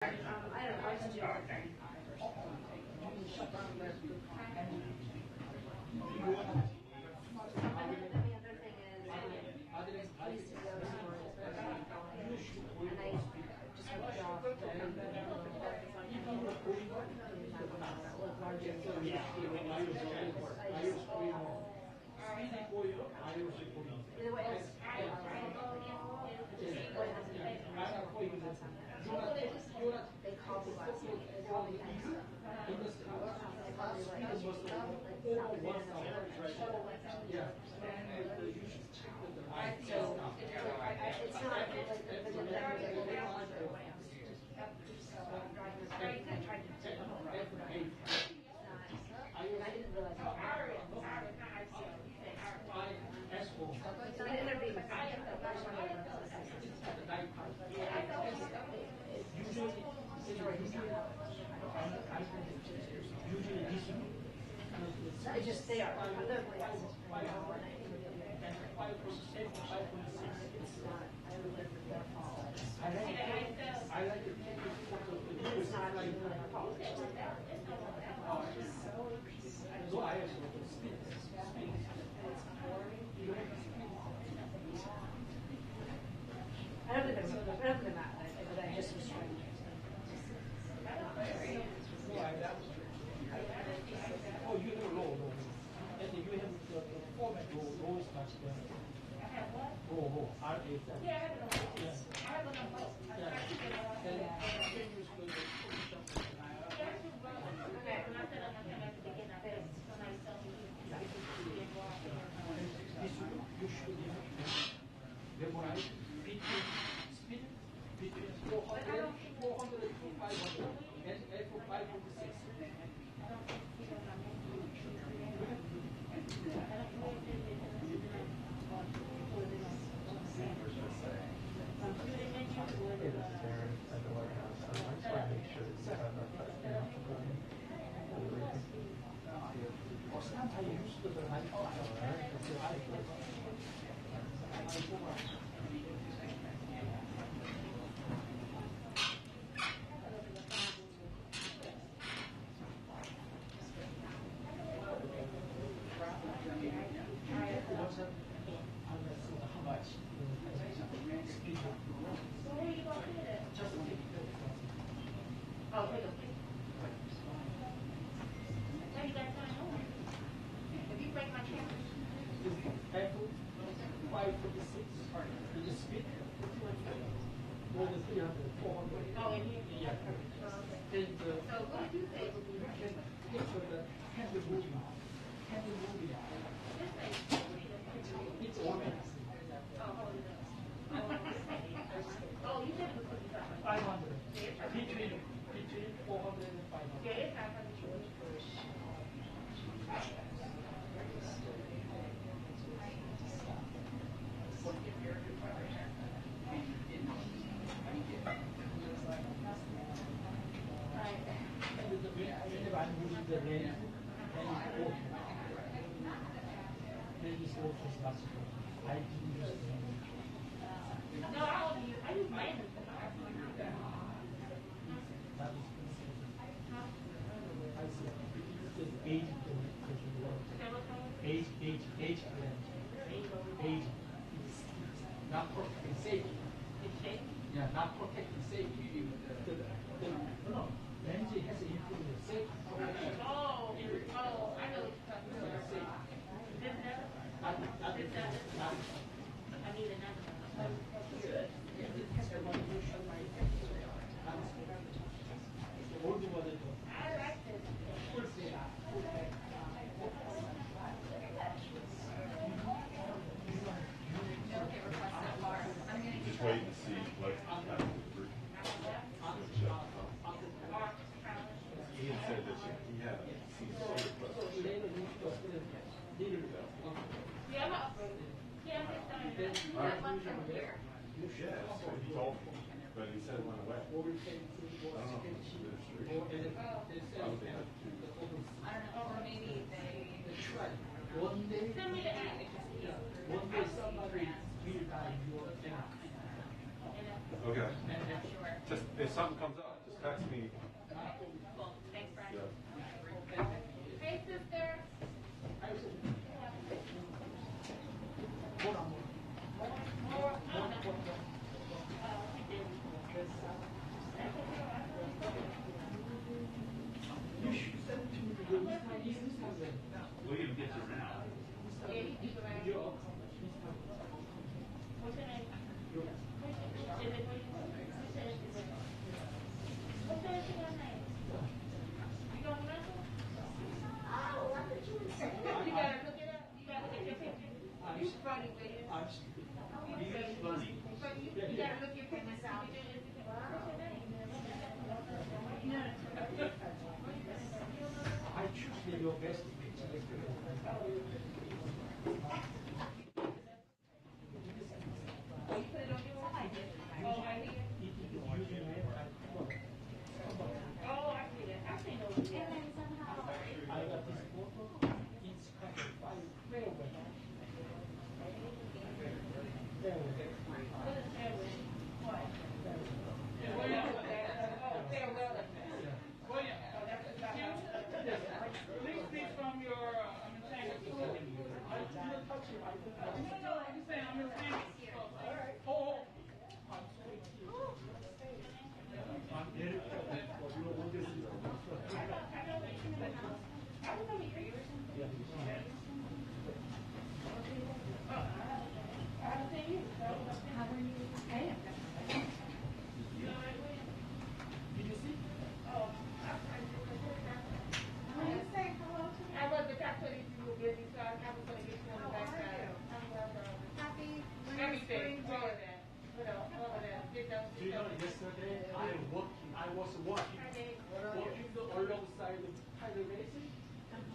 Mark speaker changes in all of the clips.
Speaker 1: I don't know, I just do everything. The other thing is, I used to go to and I just would get off either way, they call me last week. They call me it's not like I tried to take and I didn't realize I just they are. I like it. It's not I don't think that, but I just was trying to.
Speaker 2: Oh, you have a row. And you have the format row is much better.
Speaker 3: I have what?
Speaker 2: Row, R-A.
Speaker 3: Yeah, I have it on both. I have it on both. I try to get it on both. Okay, when I said I'm not going to have to begin at this, when I tell you,
Speaker 2: you should memorize speed between 400 to 500 and F 556. How much?
Speaker 3: so where are you going to do it? Oh, take a picture. Tell you that time over. If you break my camera.
Speaker 2: F556 is the speed more than 300, 400.
Speaker 3: Oh, in here?
Speaker 2: Yeah.
Speaker 3: Okay.
Speaker 2: And
Speaker 3: So what did you say would be
Speaker 2: you
Speaker 3: right?
Speaker 2: can get the hand moving.
Speaker 3: This thing.
Speaker 2: It's organized.
Speaker 3: Oh, hold it up. Oh, you said it was 55.
Speaker 2: 500. Between 400 and 500.
Speaker 3: Yeah, it's 500.
Speaker 2: Whenever I'm using the range, then this also is possible. I didn't use the range.
Speaker 3: No, I use mine.
Speaker 2: That is I see. It's age age is not protecting safety.
Speaker 3: It's shake.
Speaker 2: Yeah, not protecting safety. No, Benji has improved the safety.
Speaker 3: Oh, I know what you're talking about. This I need another one.
Speaker 2: Good.
Speaker 3: I like this.
Speaker 4: Just wait and see what happens. Ian said that he had seen
Speaker 3: Yeah, I'm up. Yeah, I'm just done. That one from here.
Speaker 4: Yeah, so he told me, but he said it went away. I don't know if it's administration. Probably had to.
Speaker 5: I don't know, or maybe they
Speaker 2: One day,
Speaker 3: Send me the ad.
Speaker 2: one day somebody will buy your account.
Speaker 4: Okay.
Speaker 5: I'm not sure.
Speaker 4: Just if something comes up, just text me.
Speaker 3: Cool. Thanks, Brian.
Speaker 4: Yeah.
Speaker 3: Hey, sister.
Speaker 2: You should send it to me.
Speaker 6: William gets it now.
Speaker 3: Yeah, you do the right. What's your name? Is it William? What's your name? You don't remember? Oh, I thought you were saying that. You gotta look it up. You gotta look at your picture. You're funny, William.
Speaker 6: He's funny.
Speaker 3: You gotta look your picture out. What's your name?
Speaker 2: I choose your best picture.
Speaker 3: Oh, you put it on your side. Oh, right here. Oh, I see that. I see those. And then somehow.
Speaker 2: I got this photo. It's kind of very well. There we go.
Speaker 3: What is that? What? Oh, farewell.
Speaker 7: William, please speak from your entertainment. No, I'm saying I'm entertainment. Oh.
Speaker 2: Did you see?
Speaker 3: I was the top 20 people busy, so I was going to get you on the backside.
Speaker 5: Happy
Speaker 3: Everything, all of that. All of that. Get those.
Speaker 2: Do you know yesterday I was walking alongside the pilot racing.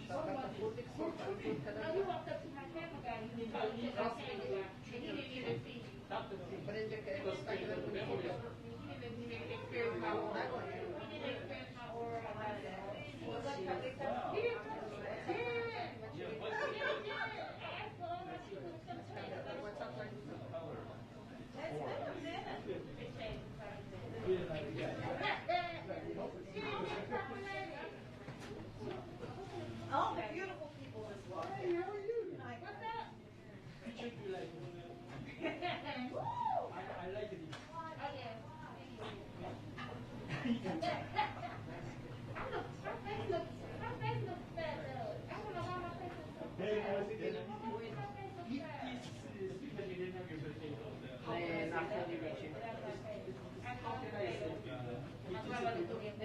Speaker 2: Someone was
Speaker 3: No, you walked up to my camera guy. You told me about camera guy. And he didn't even see you.
Speaker 2: Dr.
Speaker 3: He didn't even experience my aura. He didn't experience my aura or none of that. He didn't touch it.
Speaker 5: Oh, the beautiful people as well.
Speaker 2: Hey, how are you?
Speaker 3: What's up?
Speaker 2: Picture you like. I like it.
Speaker 3: Oh, yeah. My face looks bad, though. I don't know why my face looks so
Speaker 2: Hey,
Speaker 3: bad.
Speaker 2: how's it going?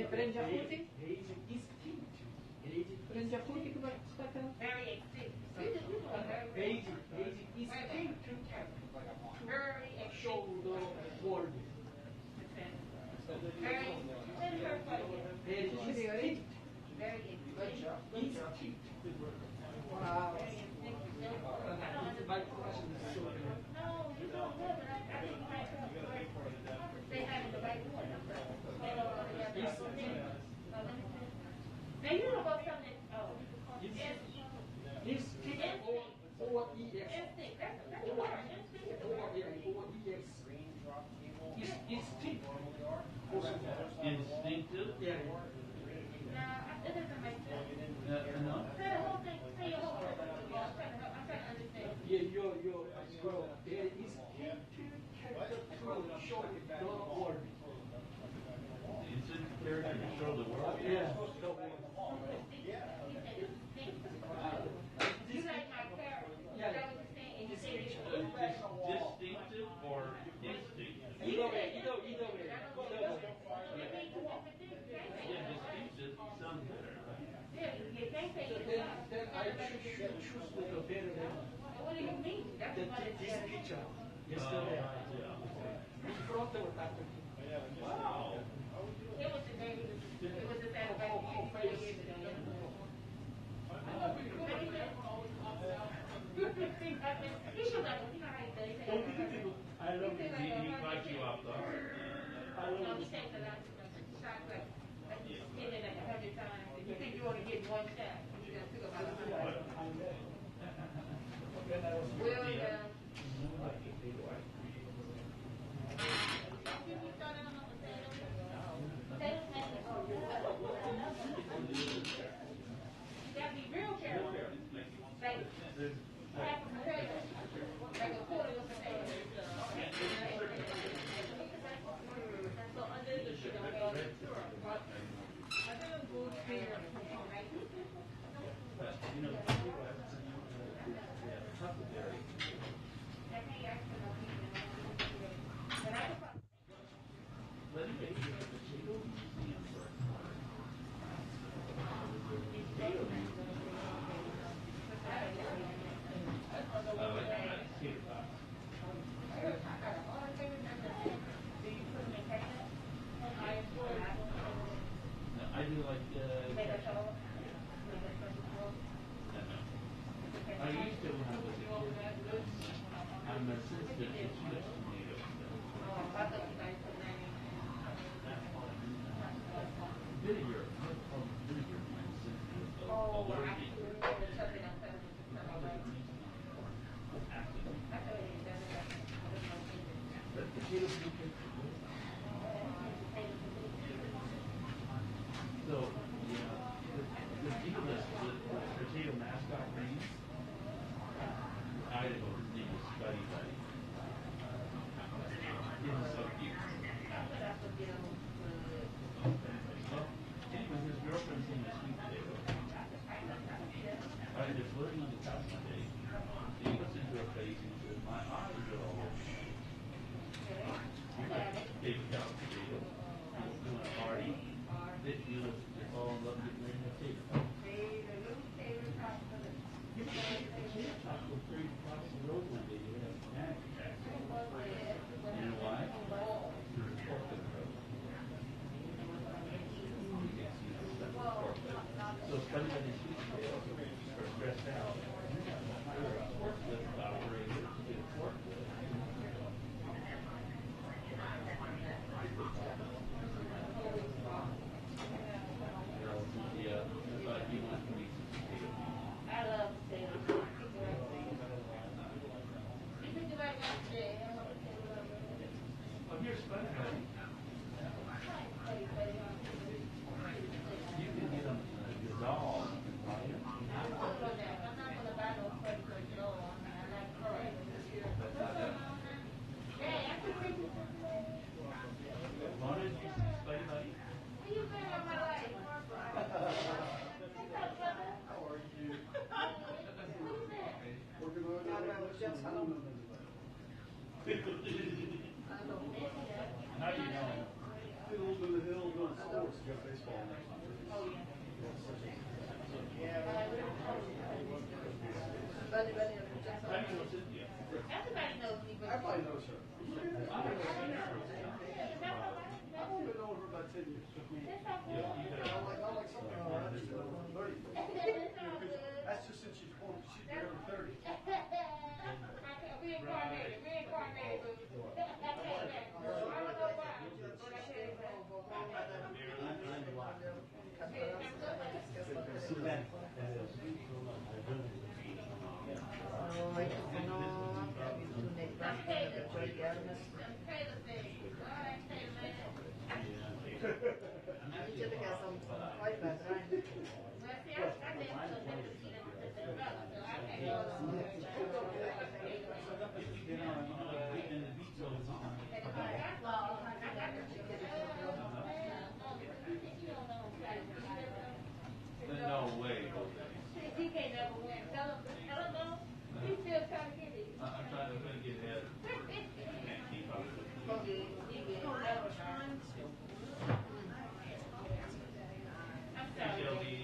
Speaker 1: Prende a Putin?
Speaker 2: Age
Speaker 1: Prende a Putin que vai estar
Speaker 3: Very extinct.
Speaker 2: is king
Speaker 3: Very
Speaker 2: to show the world.
Speaker 3: Very
Speaker 2: Very
Speaker 3: Very
Speaker 2: instinct.
Speaker 1: Wow.
Speaker 2: My question is so good.
Speaker 3: No, you're doing good, but I think you might they have the right one. They don't know the other. Now you know about something. Oh,
Speaker 2: Instinct or EX.
Speaker 3: instinct. That's the word. Instinct is the word.
Speaker 2: Or EX. Instinct.
Speaker 6: Instinctive?
Speaker 2: Yeah.
Speaker 3: Nah, it doesn't make sense.
Speaker 6: No.
Speaker 3: Say the whole thing. Say your whole thing. I'm trying to understand.
Speaker 2: Yeah, there is to show the world.
Speaker 6: It's in character to show the world.
Speaker 2: Yeah.
Speaker 3: You like my character. Is that what you're saying? And you say it's
Speaker 6: Distinctive or instinctive?
Speaker 2: Either way.
Speaker 6: Yeah, distinctive sounds better.
Speaker 3: Yeah, you can't say
Speaker 2: So
Speaker 3: it's
Speaker 2: then I choose the better than
Speaker 3: What do you mean? That's what it
Speaker 2: this
Speaker 3: is.
Speaker 2: picture yesterday.
Speaker 6: Yeah.
Speaker 2: In front of Dr.
Speaker 6: Wow.
Speaker 3: It was the day. It was the Saturday. He should have. You know how he does.
Speaker 2: I love it.
Speaker 6: He caught you off guard.
Speaker 3: No, he takes a lot of shots like he's hit it like 100 times. If you think you only get one shot, you just took about 100. Well done. Did we start on the
Speaker 6: But, you know, the potato has huckleberry. Let me make you a potato museum for a time. Potato museum. Potato box. No, I do like I used to when I was a kid. I'm a sensitive to sweet tomatoes. Vinegar, vinegar, I'm sensitive to allergic. But potatoes do taste good. So, yeah, the deal is the potato mascot greens. Idaho, his name is Buddy Buddy. He's so cute. Well, anyway, his girlfriend's name is Sweet Potato. I was just living on the couch one day. He looks into her face and says, "My eyes are all over." You're like baby cow potato. He's doing a party. This you look just all in love and getting ready to take it. You know why? So funny that these sweet potatoes are stressed out. They're a forklift operator to get a forklift. Yeah, I thought you wanted to eat some potatoes.
Speaker 3: I love potatoes.
Speaker 6: Oh, here's Buddy Buddy. You can get them dissolved. Wanted you some Buddy Buddy? How do you know?
Speaker 4: Field in the hill doing sports. You got baseball next week.
Speaker 3: Everybody knows me, but
Speaker 4: Everybody knows her.
Speaker 6: I
Speaker 4: I've been knowing her about 10 years. I like something around this 30. That's just since she's born. She's been over 30.
Speaker 3: reincarnated.
Speaker 6: No way, Jose.
Speaker 3: He can't never win. Tell him no. He's still trying to get it.
Speaker 6: I'm trying to get ahead. Can't keep up with it.
Speaker 3: I'm sorry.
Speaker 6: Shelby,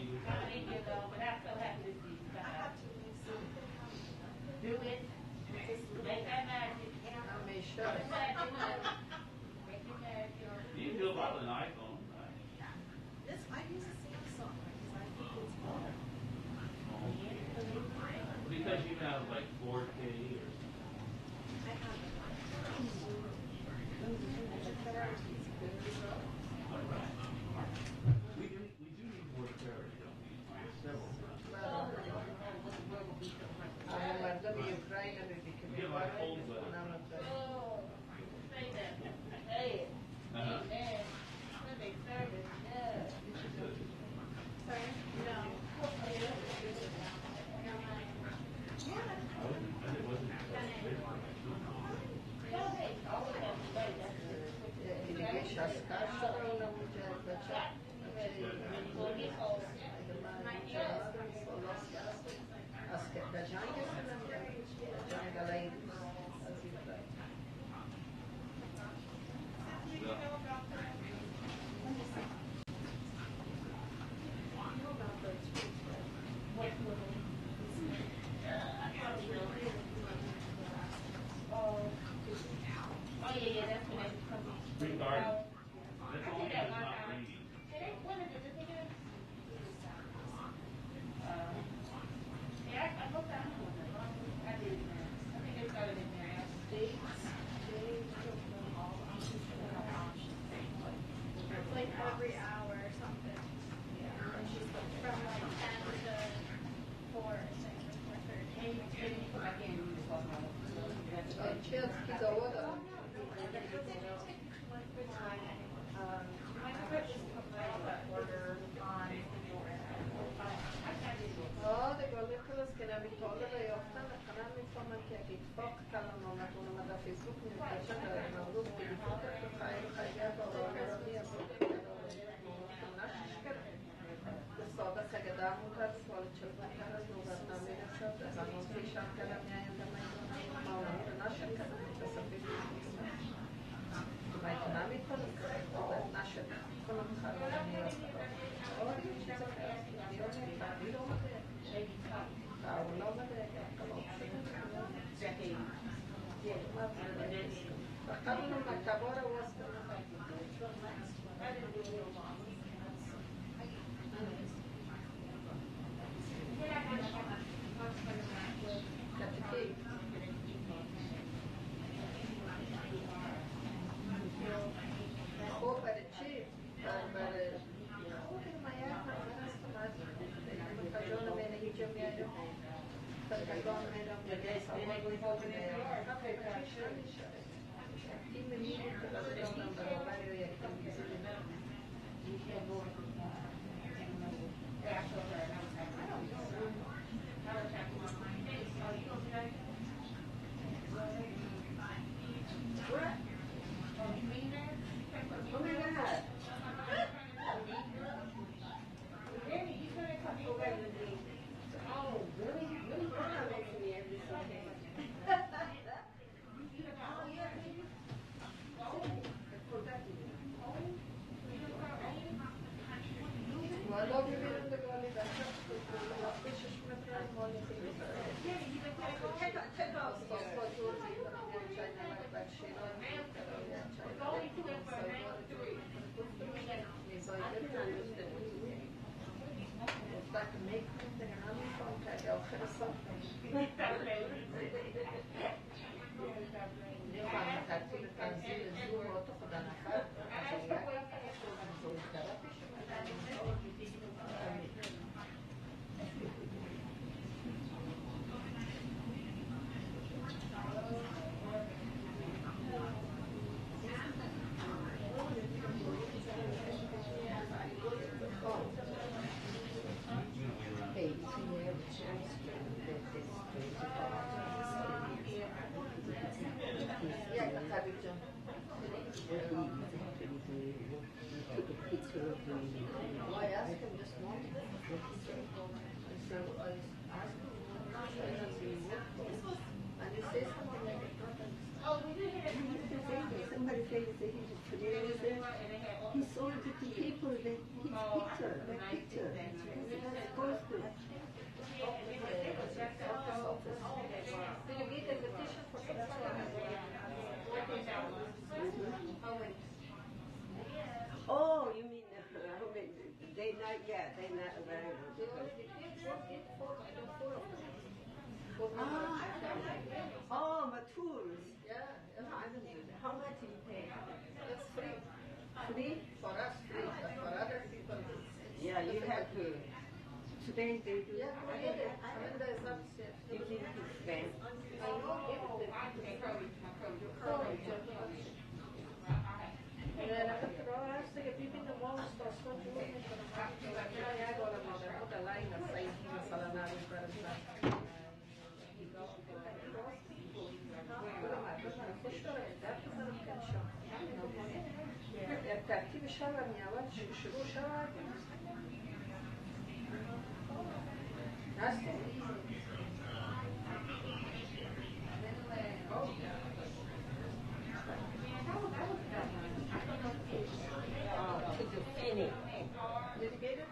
Speaker 8: Oh, you mean they not? Yeah, they not available. Oh, but tours.
Speaker 5: Yeah, I don't do that.
Speaker 8: How much do you pay?
Speaker 5: It's free.
Speaker 8: Free?
Speaker 5: For us, free. But for other people,
Speaker 8: Yeah, you have to. Today they do.
Speaker 5: yeah, I get it. I mean, there's upstairs.
Speaker 8: You need to spend.
Speaker 5: ترتیب شب هم اول شروع شود هستی؟
Speaker 8: To the finish.
Speaker 5: Did you get it?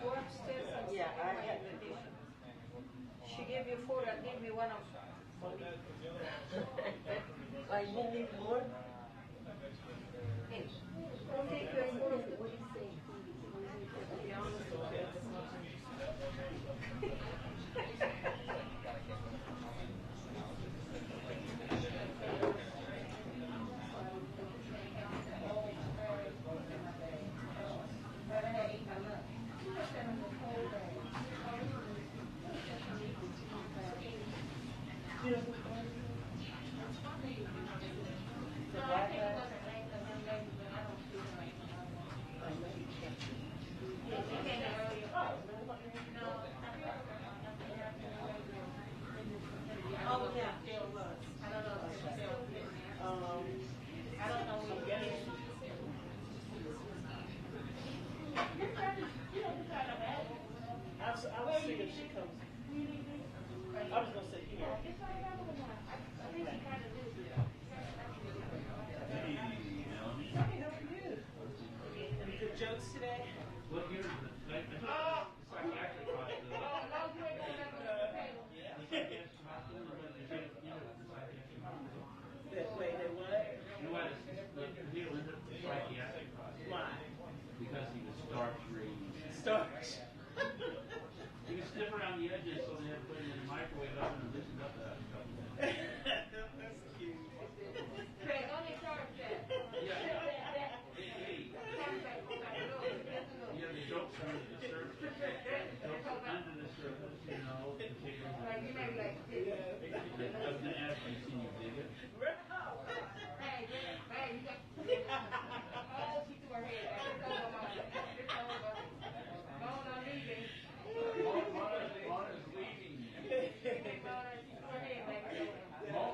Speaker 5: Go upstairs and
Speaker 8: Yeah, I have the vision.
Speaker 5: she gave you 4 and gave me 1 of
Speaker 8: Why you need more?
Speaker 5: Don't take your 4 of it. What do you say? To be honest with you, it's not.
Speaker 2: I was gonna say here. Any good jokes today?
Speaker 6: Well, here's the psychiatric hospital.
Speaker 2: Wait, they what?
Speaker 6: You had to deal with the psychiatric hospital.
Speaker 2: Why?
Speaker 6: Because he was starch-free.
Speaker 2: Starch.
Speaker 6: He was stiff around the edges, so they had to put him in the microwave oven and loosen up that stuff.
Speaker 2: That's cute.
Speaker 3: Craig, only charge that.
Speaker 6: Yeah, the jokes under the surface. Jokes under the surface, you know.
Speaker 3: Like, you may be like,
Speaker 6: I was going to ask you, can you dig it?
Speaker 3: hey, you got, oh, she threw her head back. Mona leaving.
Speaker 6: Mona's leaving.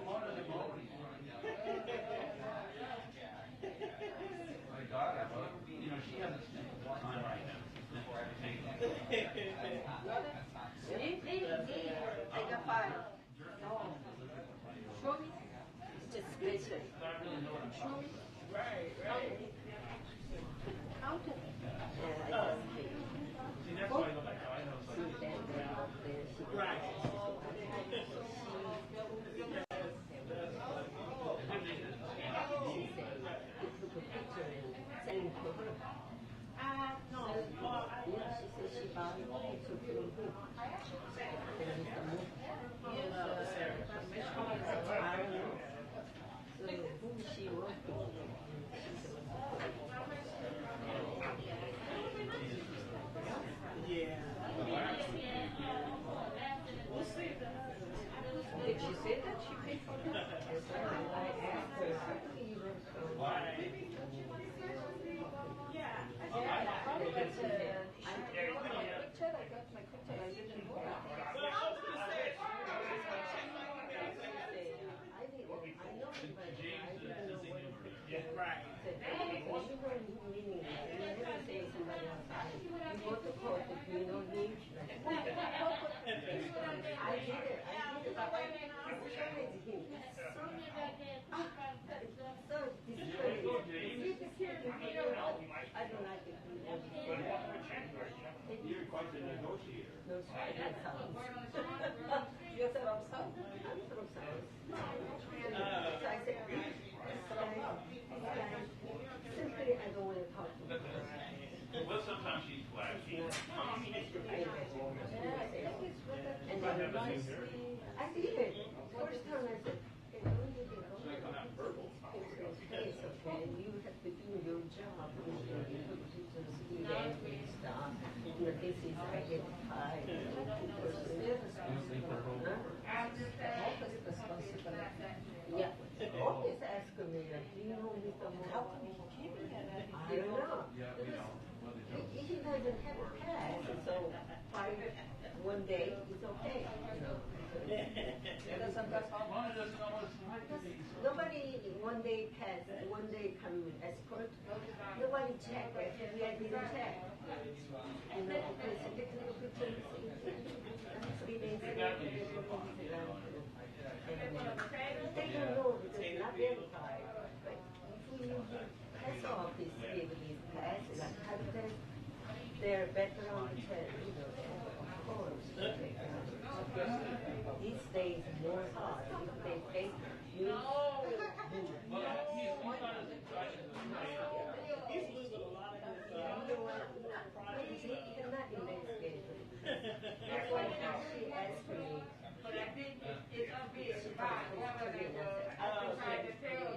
Speaker 6: Mona's emoting. My daughter, you know, she hasn't spent time right now.
Speaker 8: Take a file. No. Show me. Just listen.
Speaker 6: So I really know what I'm talking about.
Speaker 2: Right.
Speaker 8: Count it.
Speaker 6: See, that's why I go back. I know something.
Speaker 2: Right. Yeah. We'll see.
Speaker 8: Did she say that she paid for it? I asked her.
Speaker 6: Why?
Speaker 2: Right.
Speaker 8: I did it. I don't like it.
Speaker 6: You're quite the negotiator.
Speaker 8: No, sorry, that's how. You said I'm sorry. I'm from South. So I said, simply I don't want to talk to her.
Speaker 6: Well, sometimes she's flashy.
Speaker 8: And then I did it. First time I said, hey, don't you think it's okay, you have to do your job. You have to do the stuff. This is identified. Yeah. Always ask me, do you know Mr. Moore? How come he keep it? I don't know. He doesn't have a pass, so one day it's okay. You know. Nobody one day pass, one day come escort. Nobody check. Actually, I didn't check. You know, because technical picture is 3 days ago. They don't know because it's not verified. But if we pass off this pass, like hard test, they're better on the test, you know, of course. These days more hard. If they take you, he cannot investigate. That's why she asked me.
Speaker 3: But I think it's obvious about whether they were trying to tell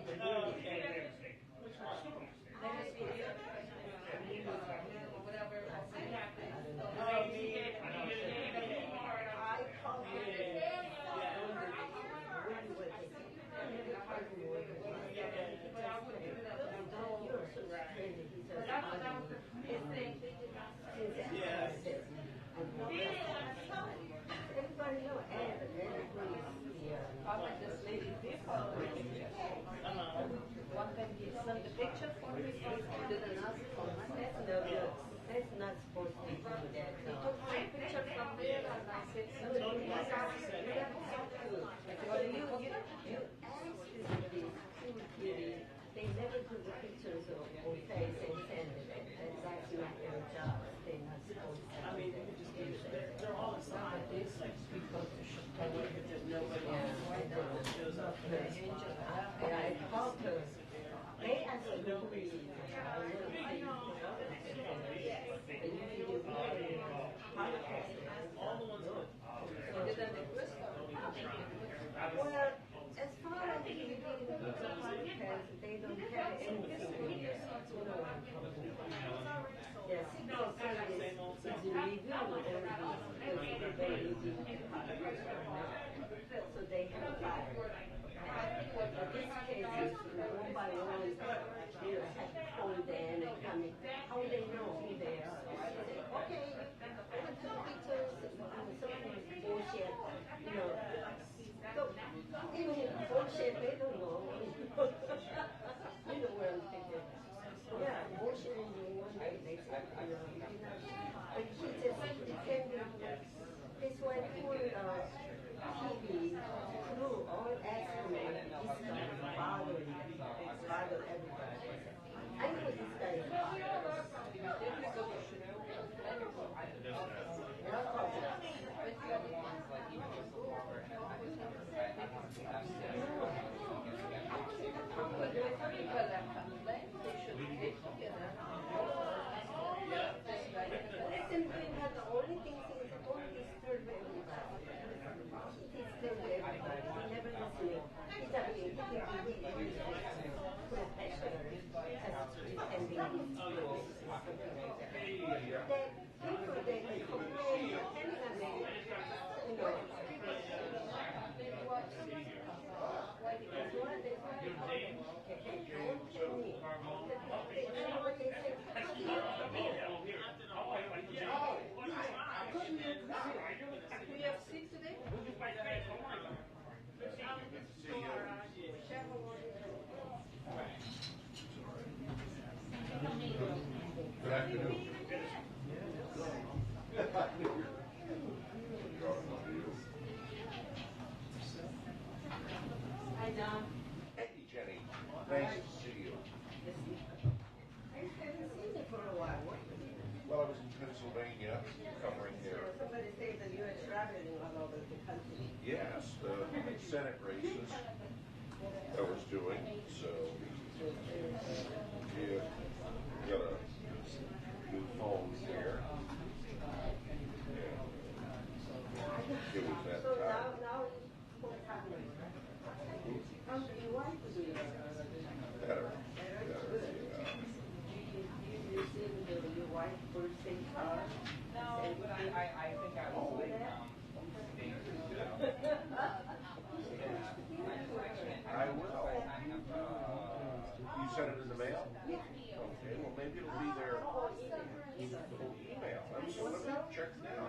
Speaker 3: whatever happened.
Speaker 8: I called her. They absolutely well, as far as reading the podcast, they don't have anything in there. Yes, because it's a review only because they reading the podcast. So they have five. But this case is one by one, you know, have to call them and come in. How they know who they are? Okay, I took pictures, someone bullshit, you know. So, even if bullshit, they don't know. You know what I'm thinking. Yeah, bullshit in the one way, they say, you know. But he just pretended that this one poor TV crew all asking me this guy bothering everybody. I know this guy is the only thing is don't disturb everybody. He disturbs everybody. He never listens. He's a professional as pretending he's good. That people they complain, depending on them, you know. Because what they don't tell me. You know what they say?
Speaker 5: We have 6 today?
Speaker 9: Good afternoon.
Speaker 8: Hi, Don.
Speaker 9: Hey, Jenny. Nice to see you.
Speaker 8: I haven't seen you for a while.
Speaker 9: Well, I was in Pennsylvania covering there.
Speaker 8: Somebody said that you are traveling all over the country.
Speaker 9: Yes, the Senate races I was doing. So, yeah, got a new phone here. It was that
Speaker 8: So
Speaker 9: time.
Speaker 8: now what's happening? How's your wife doing?
Speaker 9: Better.
Speaker 8: You see your wife's birthday card?
Speaker 10: No, but I think I was like,
Speaker 9: I will. You sent it in the mail?
Speaker 8: Yeah.
Speaker 9: Okay, well maybe it'll be there. Oh, email. I'm so let me check now.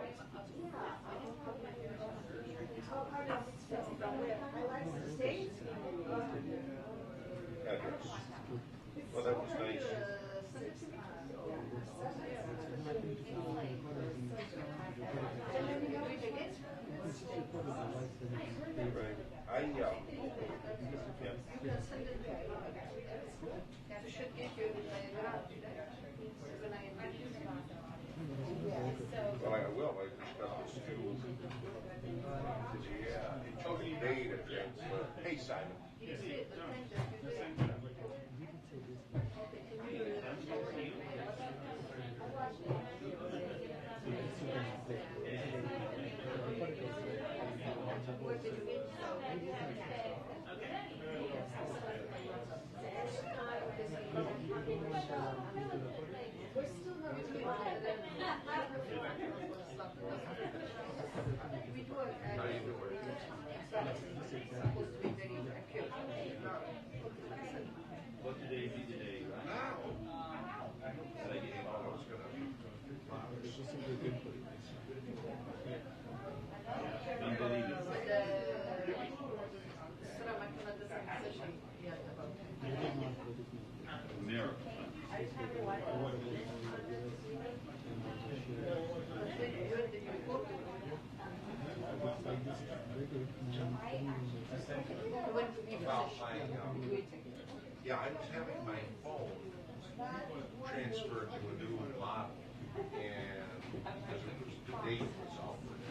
Speaker 9: Address. Well, that was nice. Right. I yeah. Well, I will. I just got this too. Yeah, it took me day to transfer. Hey, Simon.
Speaker 5: We're still not really we do
Speaker 9: How you doing?
Speaker 5: supposed to be very accurate.
Speaker 6: What did they do today? Unbelievable. Miracle.
Speaker 9: Yeah, I was having my phone transferred to a new model, and because it was the date was altered.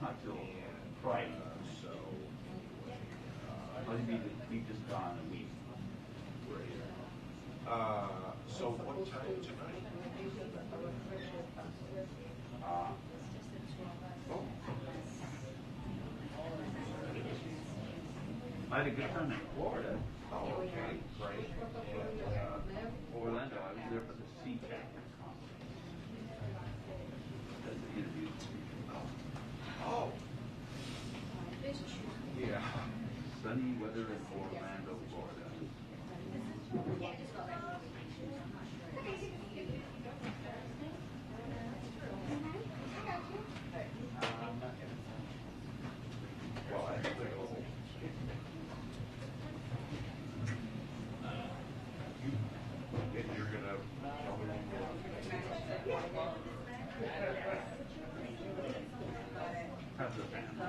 Speaker 6: not till Friday.
Speaker 9: So,
Speaker 6: We've just gone a week.
Speaker 9: So what time tonight?
Speaker 6: I had a good time in Florida.
Speaker 9: Oh, okay, great.
Speaker 6: Orlando, I was there for the Sea Chapter conference. That's the interview.
Speaker 9: Oh. Yeah.
Speaker 6: Sunny weather in Orlando, Florida.
Speaker 9: Well, actually, you're gonna tell me when
Speaker 6: How's the family?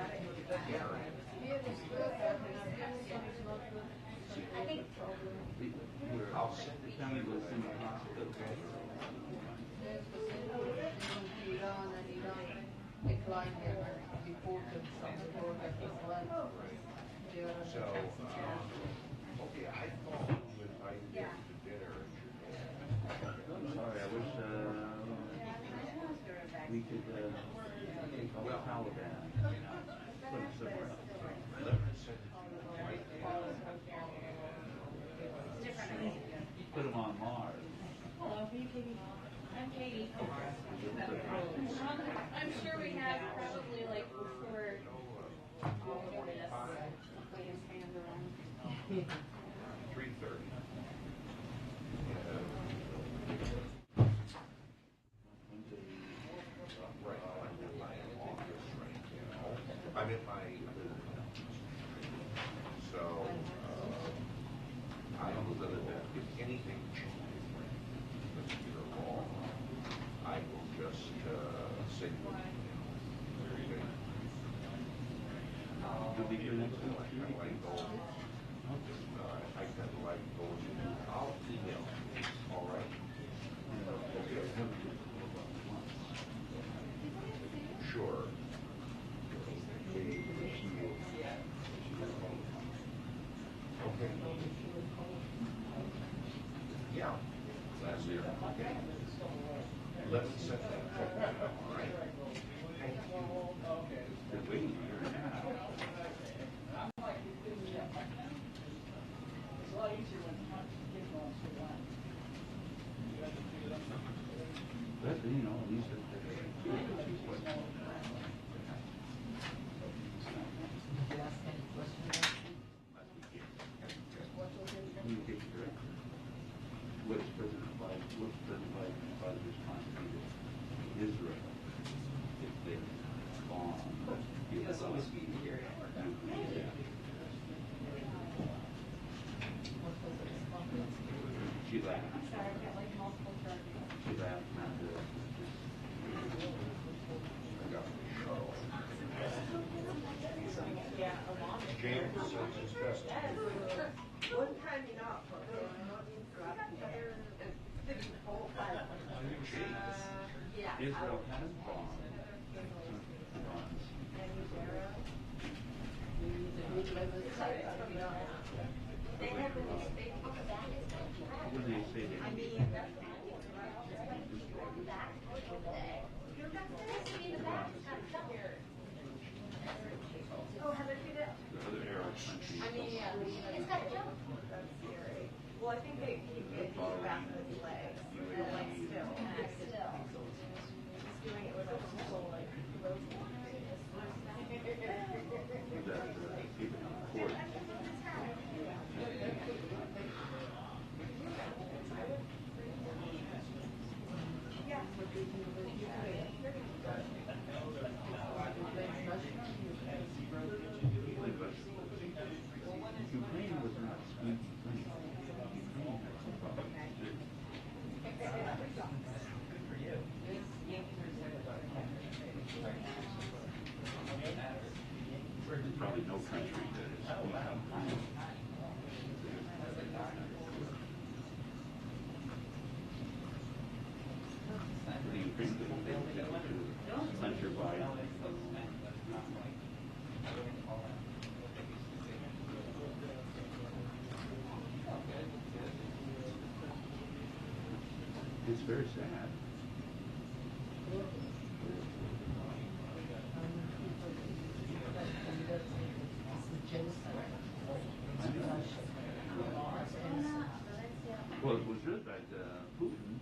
Speaker 9: I'll send
Speaker 6: The
Speaker 9: it to
Speaker 6: family
Speaker 9: you.
Speaker 6: was in the hospital.
Speaker 8: Declined their deported from the border as well.
Speaker 9: So, okay, I thought you invited me to dinner.
Speaker 6: I'm sorry, I wish we could take all the Taliban, put it somewhere else.
Speaker 9: Let me send it to you right now.
Speaker 6: Put them on Mars.
Speaker 3: Hello, are you Katie? I'm Katie. I'm sure we have probably like before all of this. Wait, his hand around.
Speaker 9: 3:30. Right, I'm in my office right now. I'm in my, so, I don't know that if anything changes, that's either wrong, I will just, say, okay.
Speaker 6: You'll be here next week.
Speaker 9: I kind of like going to, I'll email, all right? Sure. Okay. Yeah. Last year. Okay. 11 seconds. All right. Thank you.
Speaker 6: They're waiting here now.
Speaker 2: It's a lot easier when kids go on school line.
Speaker 6: But, you know, at least it's communication director. What's President Biden's trying to do to Israel if they bomb?
Speaker 10: That's always be here.
Speaker 6: She laughed. She laughed not to.
Speaker 9: James says his best.
Speaker 8: One time enough, okay, not interrupt. Yeah.
Speaker 6: Israel has bombed.
Speaker 8: They have a mistake.
Speaker 6: What do they say?
Speaker 8: I mean,
Speaker 1: Oh, have I do that?
Speaker 6: The other Arab countries.
Speaker 8: I mean, yeah.
Speaker 1: It's got a jump.
Speaker 8: That's scary. Well, I think they keep getting back in his legs, but like still.
Speaker 1: Still.
Speaker 8: He's doing it with a whole like road.
Speaker 6: That people in court. Ukraine was not squeaky clean. Ukraine had some problems. There's probably no country that is squeaky clean. The Ukraine they Hunter Biden It's very sad. Well, it was good that Putin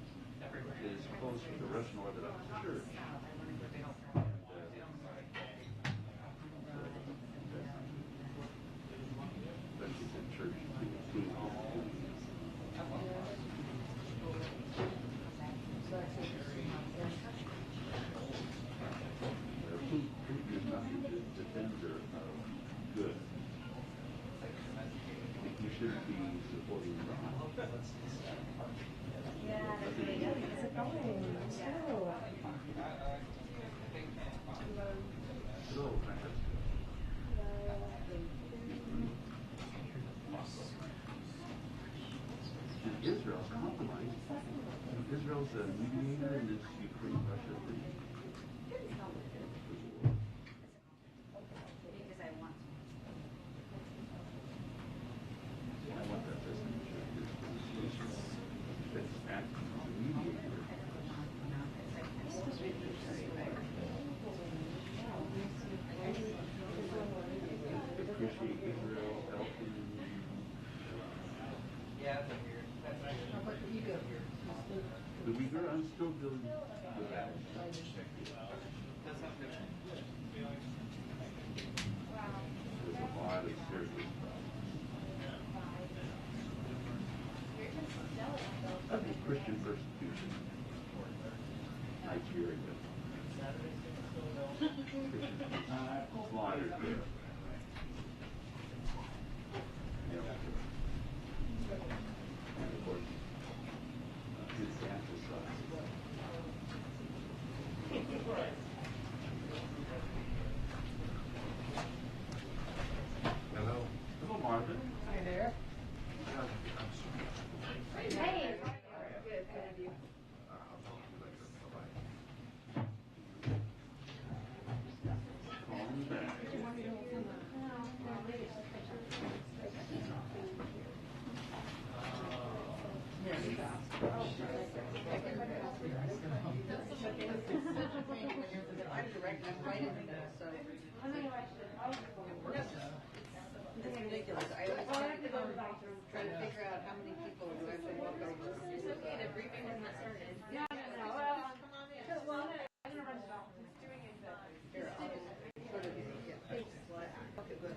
Speaker 6: is close to the Russian Orthodox Church. That's the church to Putin is not a defender of good. You shouldn't be supporting wrong. Israel's compromised. Israel's a mediator in this Ukraine-Russia thing. The Uyghur, I'm still dealing with that. There's a lot of serious of the Christian persecution. Nigeria. Slaughtered there. And of course,
Speaker 9: Hello.
Speaker 6: Hello, Martha.
Speaker 5: Hi there.
Speaker 9: Hey.
Speaker 5: Good of you.
Speaker 9: I'll talk to you later. Bye-bye.
Speaker 6: Call me back.
Speaker 5: I'm direct, I'm right in the, so. It's ridiculous. I always try to figure out how many people do I have to walk over. It's okay, the briefing has not started.
Speaker 1: No. Well, I didn't run it off.
Speaker 5: Here, I'll just sort of, yeah. Okay, good.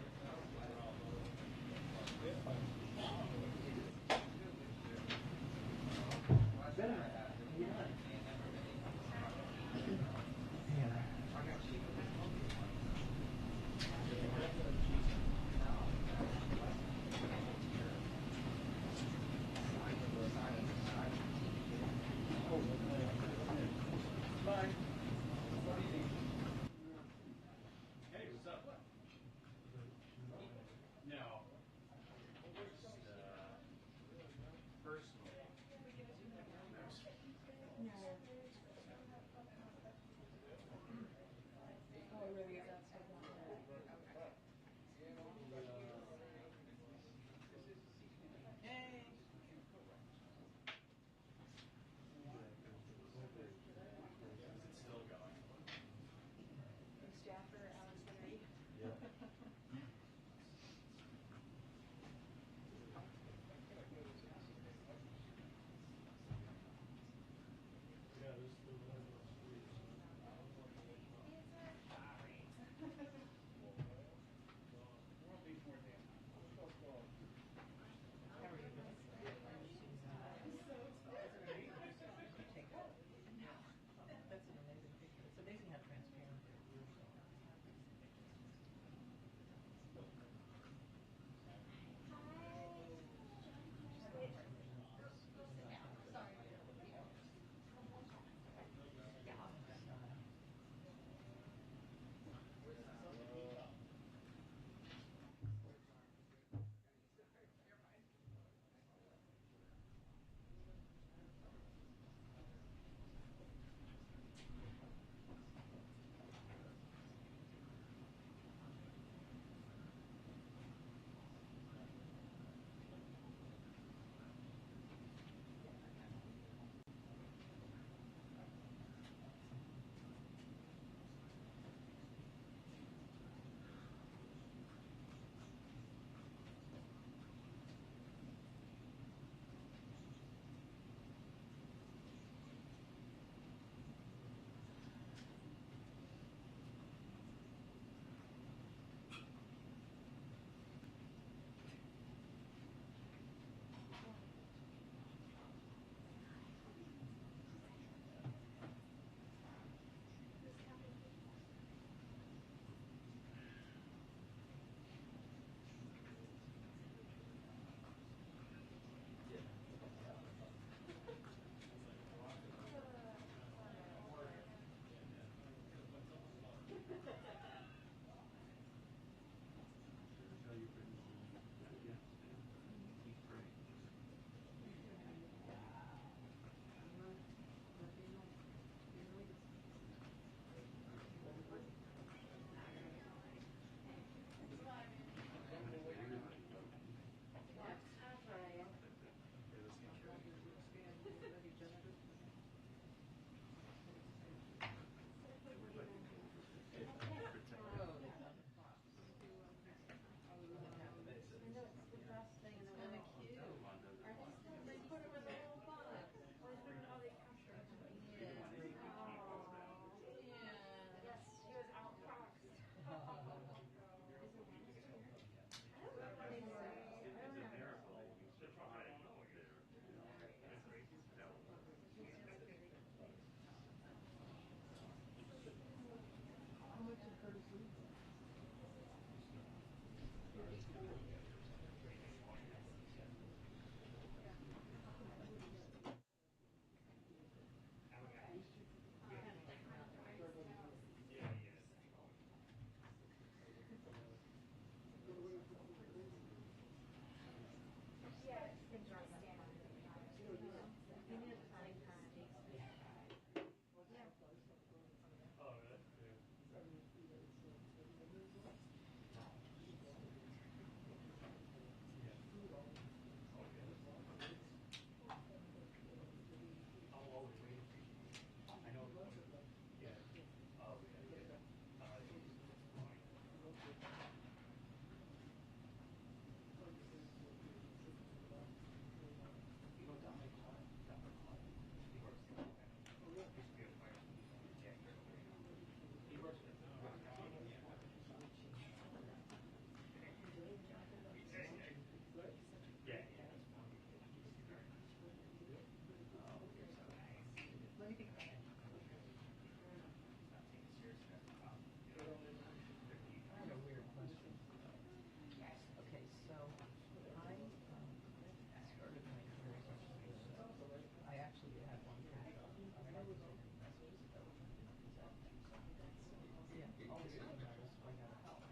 Speaker 11: always find models for that help.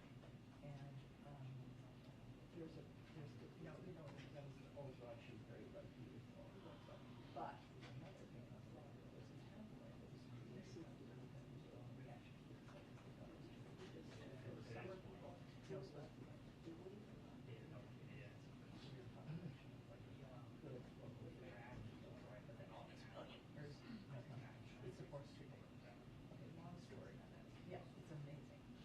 Speaker 11: And there's that was an overarching, very beautiful. But there's another thing on the line. There's a template that was missing reaction. Some people feel that people it supports people. Okay, long story. Yeah, it's amazing.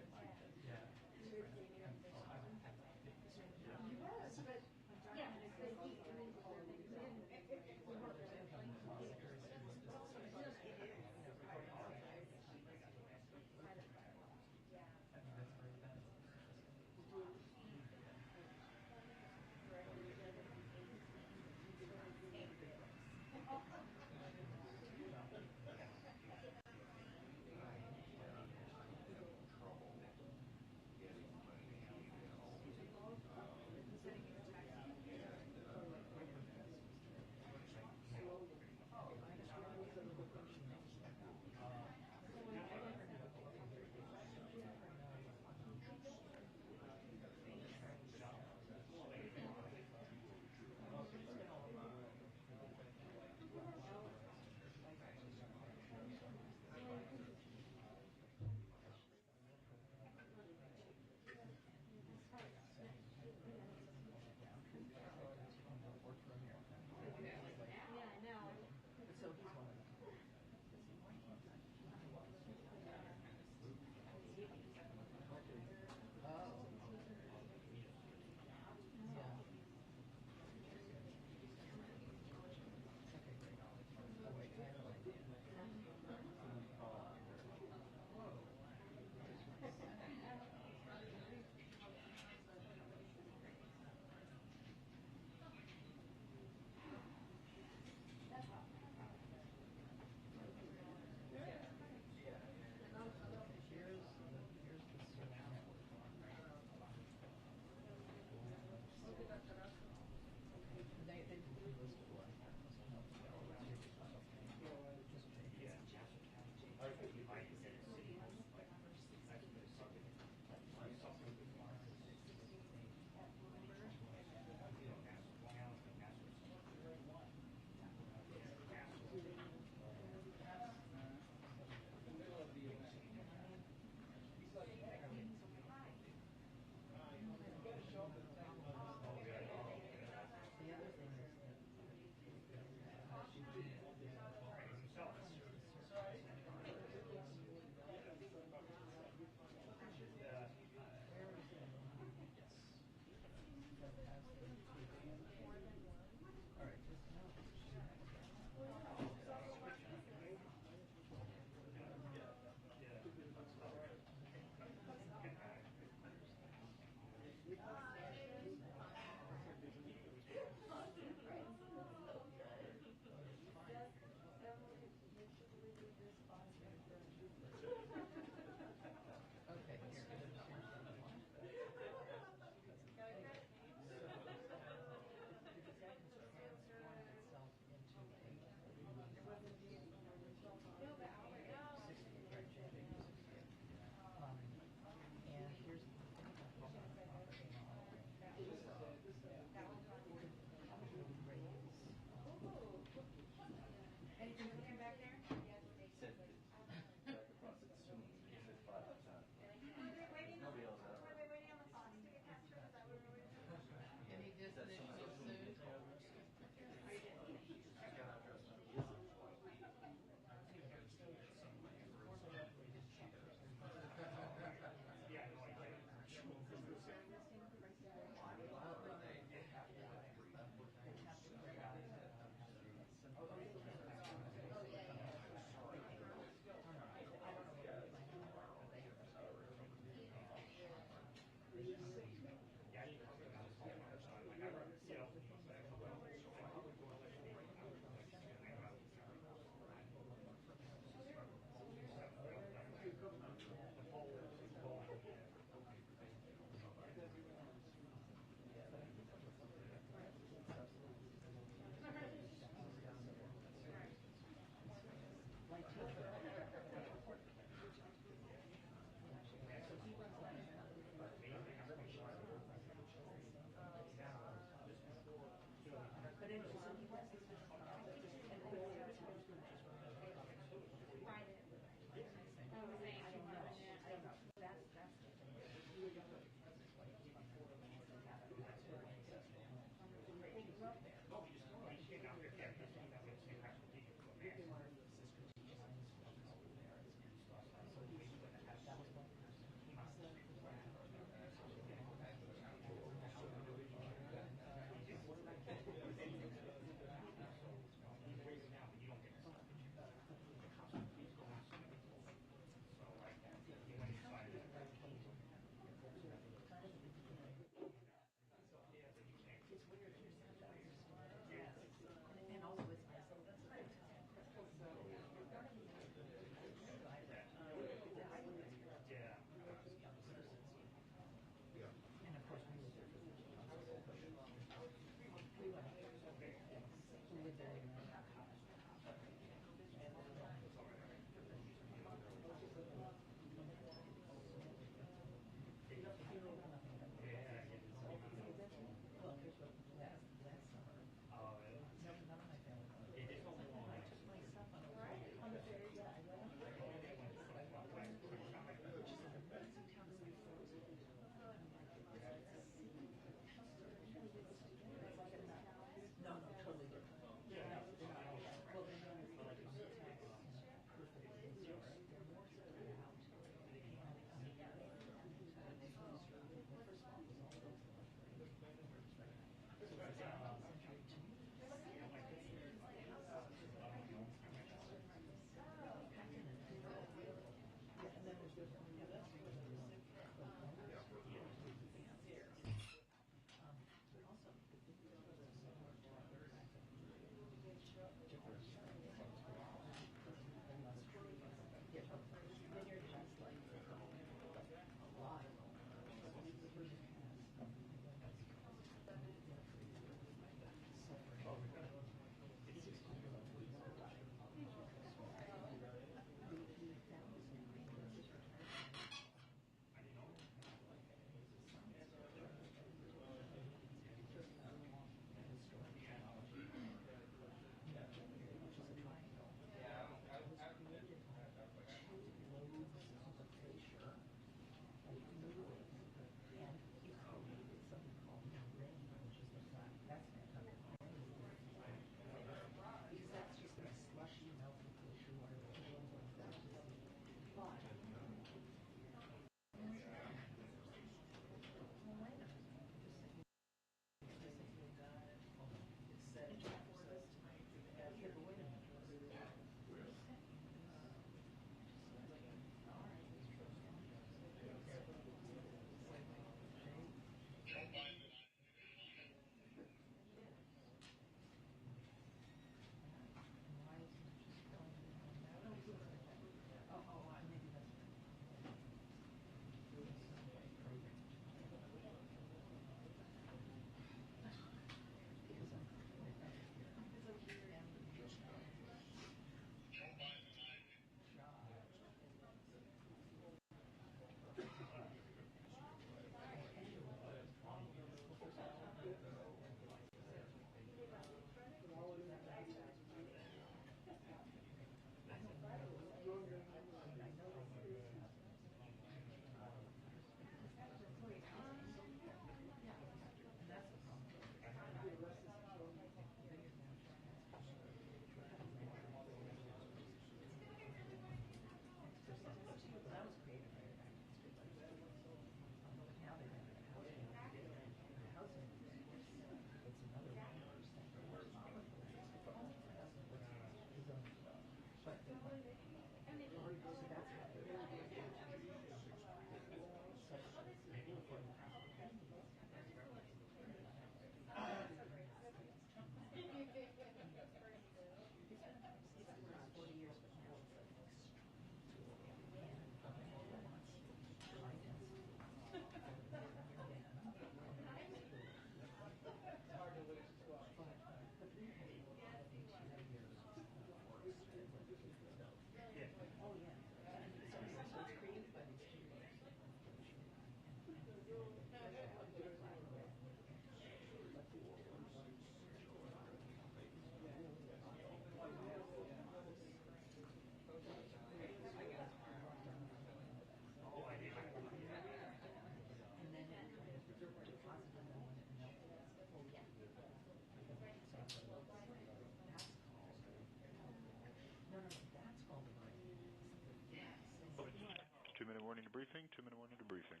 Speaker 12: debriefing, 2-minute warning debriefing.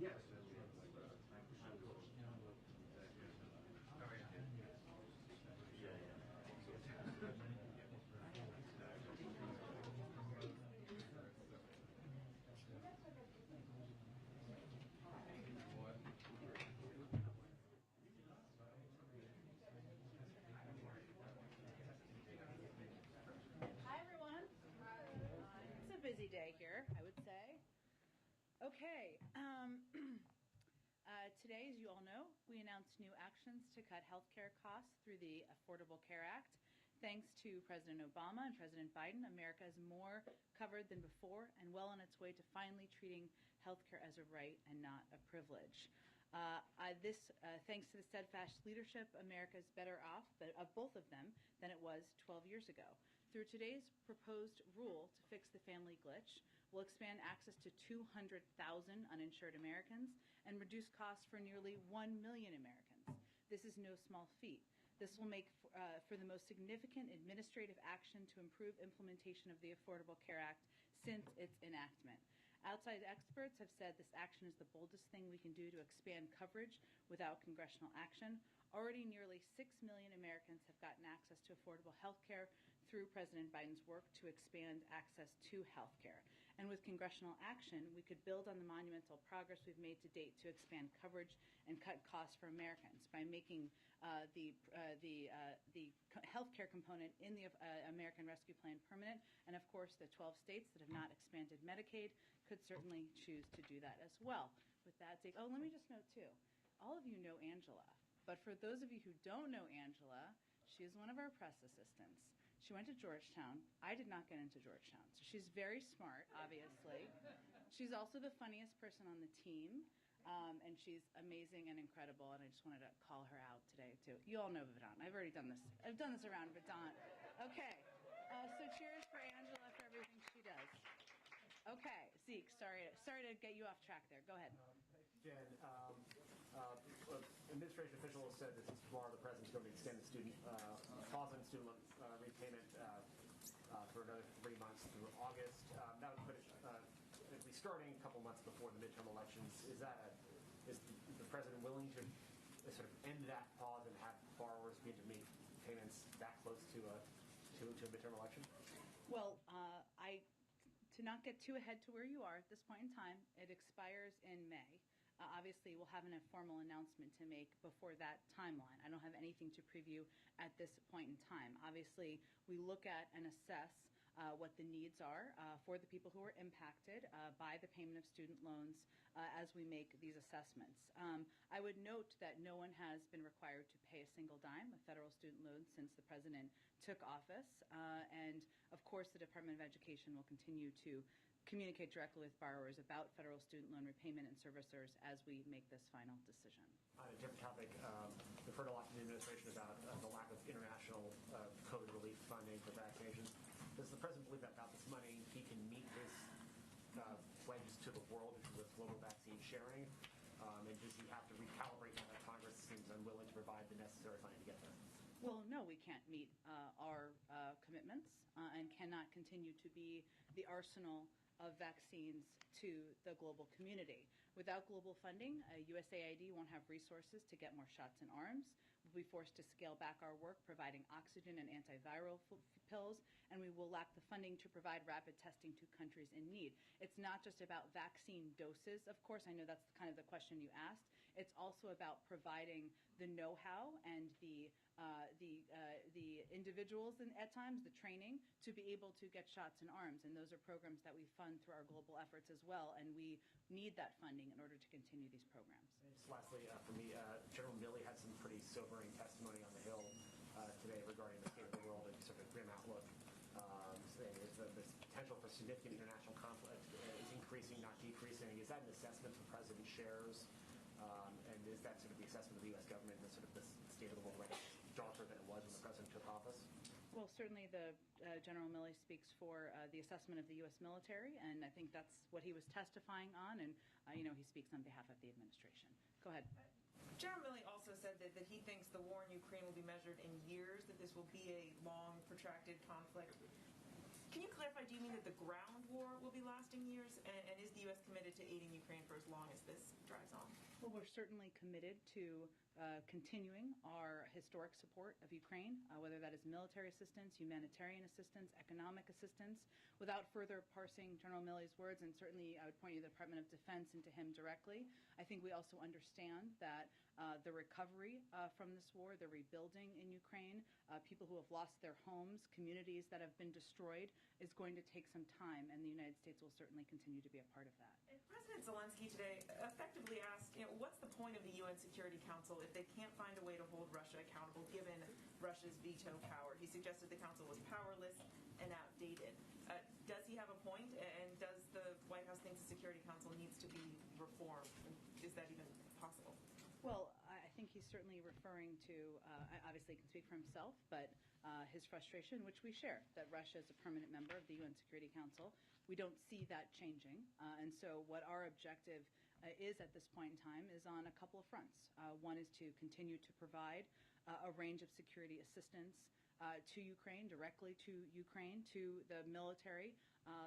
Speaker 13: Yes.
Speaker 14: Hi, everyone. It's a busy day here, I would say. Okay. Today, as you all know, we announced new actions to cut healthcare costs through the Affordable Care Act. Thanks to President Obama and President Biden, America is more covered than before and well on its way to finally treating healthcare as a right and not a privilege. Thanks to the steadfast leadership, America is better off, of both of them, than it was 12 years ago. Through today's proposed rule to fix the family glitch, we'll expand access to 200,000 uninsured Americans and reduce costs for nearly 1 million Americans. This is no small feat. This will make for the most significant administrative action to improve implementation of the Affordable Care Act since its enactment. Outside experts have said this action is the boldest thing we can do to expand coverage without congressional action. Already nearly 6 million Americans have gotten access to affordable health care through President Biden's work to expand access to health care. And with congressional action, we could build on the monumental progress we've made to date to expand coverage and cut costs for Americans by making the health care component in the American Rescue Plan permanent. And of course, the 12 states that have not expanded Medicaid could certainly choose to do that as well. With that, let me just note too, all of you know Angela. But for those of you who don't know Angela, she is one of our press assistants. She went to Georgetown. I did not get into Georgetown. So she's very smart, obviously. She's also the funniest person on the team. And she's amazing and incredible. And I just wanted to call her out today, too. You all know Vedant. I've already done this. I've done this around Vedant. Okay. So cheers for Angela for everything she does. Okay, Zeke, sorry to get you off track there. Go ahead.
Speaker 15: Jen, administration officials said that since tomorrow the president's going to extend the student pause on student loan repayment for another 3 months through August. That would put it at least starting a couple months before the midterm elections. Is the president willing to sort of end that pause and have borrowers begin to make payments that close to a midterm election?
Speaker 14: Well, to not get too ahead to where you are at this point in time, it expires in May. obviously, we'll have an informal announcement to make before that timeline. I don't have anything to preview at this point in time. Obviously, we look at and assess what the needs are for the people who are impacted by the payment of student loans as we make these assessments. I would note that no one has been required to pay a single dime of federal student loans since the president took office. And of course, the Department of Education will continue to communicate directly with borrowers about federal student loan repayment and servicers as we make this final decision.
Speaker 15: On a different topic, we've heard a lot from the administration about the lack of international COVID relief funding for vaccinations. Does the president believe that without this money, he can meet his pledges to the world with global vaccine sharing? And does he have to recalibrate now that Congress seems unwilling to provide the necessary funding to get there?
Speaker 14: Well, no, we can't meet our commitments and cannot continue to be the arsenal of vaccines to the global community. Without global funding, USAID won't have resources to get more shots in arms. We'll be forced to scale back our work providing oxygen and antiviral pills, and we will lack the funding to provide rapid testing to countries in need. It's not just about vaccine doses, of course. I know that's kind of the question you asked. It's also about providing the know-how and the individuals and at times the training to be able to get shots in arms, and those are programs that we fund through our global efforts as well, and we need that funding in order to continue these programs.
Speaker 15: And just lastly, for me, General Milley had some pretty sobering testimony on the Hill today regarding the state of the world and sort of grim outlook. Saying the potential for significant international conflict is increasing, not decreasing. Is that an assessment the president shares? And is that sort of the assessment of the U.S. government that sort of the state of the world right now is darker than it was when the president took office?
Speaker 14: Well, certainly the General Milley speaks for the assessment of the U.S. military, and I think that's what he was testifying on, and he speaks on behalf of the administration. Go ahead.
Speaker 12: General Milley also said that he thinks the war in Ukraine will be measured in years, that this will be a long, protracted conflict. Can you clarify, do you mean that the ground war will be lasting years, and is the U.S. committed to aiding Ukraine for as long as this drives on?
Speaker 14: Well, we're certainly committed to continuing our historic support of Ukraine, whether that is military assistance, humanitarian assistance, economic assistance. Without further parsing General Milley's words, and certainly I would point you to the Department of Defense and to him directly, I think we also understand that the recovery from this war, the rebuilding in Ukraine, people who have lost their homes, communities that have been destroyed, is going to take some time, and the United States will certainly continue to be a part of that.
Speaker 12: And President Zelensky today effectively asked, what's the point of the UN Security Council if they can't find a way to hold Russia accountable given Russia's veto power? He suggested the council was powerless and outdated. Does he have a point, and does the White House think the Security Council needs to be reformed? Is that even possible?
Speaker 14: Well, I think he's certainly referring to, obviously he can speak for himself, but his frustration, which we share, that Russia is a permanent member of the UN Security Council. We don't see that changing. And so what our objective is at this point in time is on a couple of fronts. One is to continue to provide a range of security assistance to Ukraine, directly to Ukraine, to the military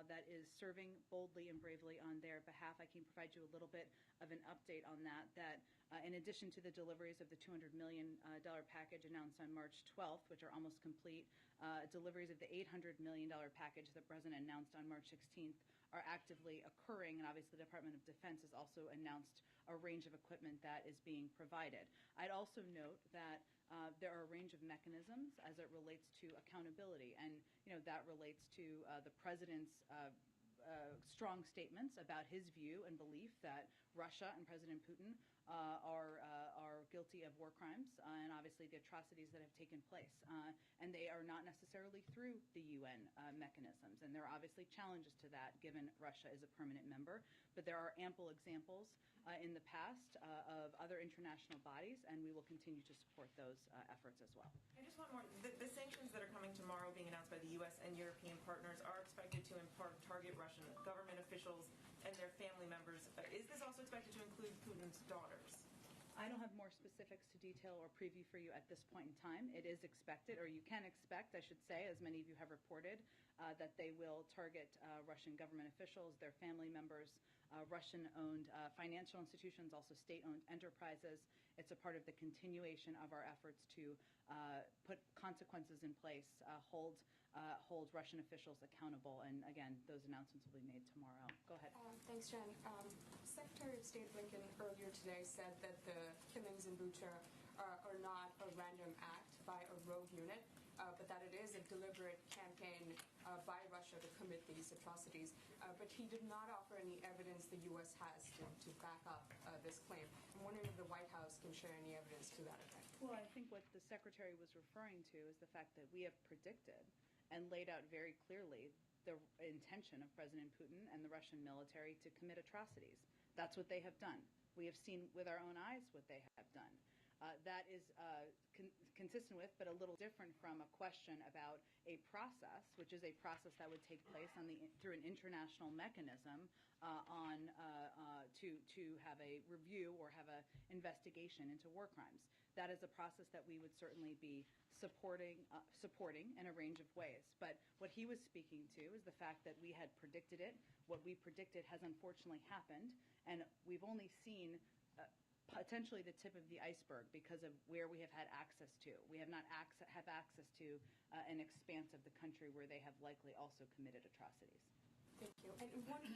Speaker 14: that is serving boldly and bravely on their behalf. I can provide you a little bit of an update on that in addition to the deliveries of the $200 million package announced on March 12th, which are almost complete, deliveries of the $800 million package the President announced on March 16th are actively occurring, and obviously the Department of Defense has also announced a range of equipment that is being provided. I'd also note that there are a range of mechanisms as it relates to accountability, and that relates to the President's strong statements about his view and belief that Russia and President Putin are guilty of war crimes and obviously the atrocities that have taken place. And they are not necessarily through the UN mechanisms. And there are obviously challenges to that given Russia is a permanent member. But there are ample examples in the past of other international bodies, and we will continue to support those efforts as well.
Speaker 12: And just one more. The sanctions that are coming tomorrow being announced by the U.S. and European partners are expected to in part target Russian government officials and their family members. Is this also expected to include Putin's daughters?
Speaker 14: I don't have more specifics to detail or preview for you at this point in time. It is expected, or you can expect, I should say, as many of you have reported, that they will target Russian government officials, their family members, Russian-owned financial institutions, also state-owned enterprises. It's a part of the continuation of our efforts to put consequences in place, hold Russian officials accountable. And again, those announcements will be made tomorrow. Go ahead.
Speaker 13: Thanks, Jen. Secretary of State Blinken earlier today said that the killings in Bucha are not a random act by a rogue unit, but that it is a deliberate campaign by Russia to commit these atrocities. But he did not offer any evidence the U.S. has to back up this claim. I'm wondering if the White House can share any evidence to that effect.
Speaker 14: Well, I think what the Secretary was referring to is the fact that we have predicted and laid out very clearly the intention of President Putin and the Russian military to commit atrocities. That's what they have done. We have seen with our own eyes what they have done. That is consistent with, but a little different from a question about a process, which is a process that would take place through an international mechanism to have a review or have an investigation into war crimes. That is a process that we would certainly be supporting in a range of ways. But what he was speaking to is the fact that we had predicted it. What we predicted has unfortunately happened, and we've only seen potentially the tip of the iceberg because of where we have had access to. We have not have access to an expanse of the country where they have likely also committed atrocities.
Speaker 13: Thank you. And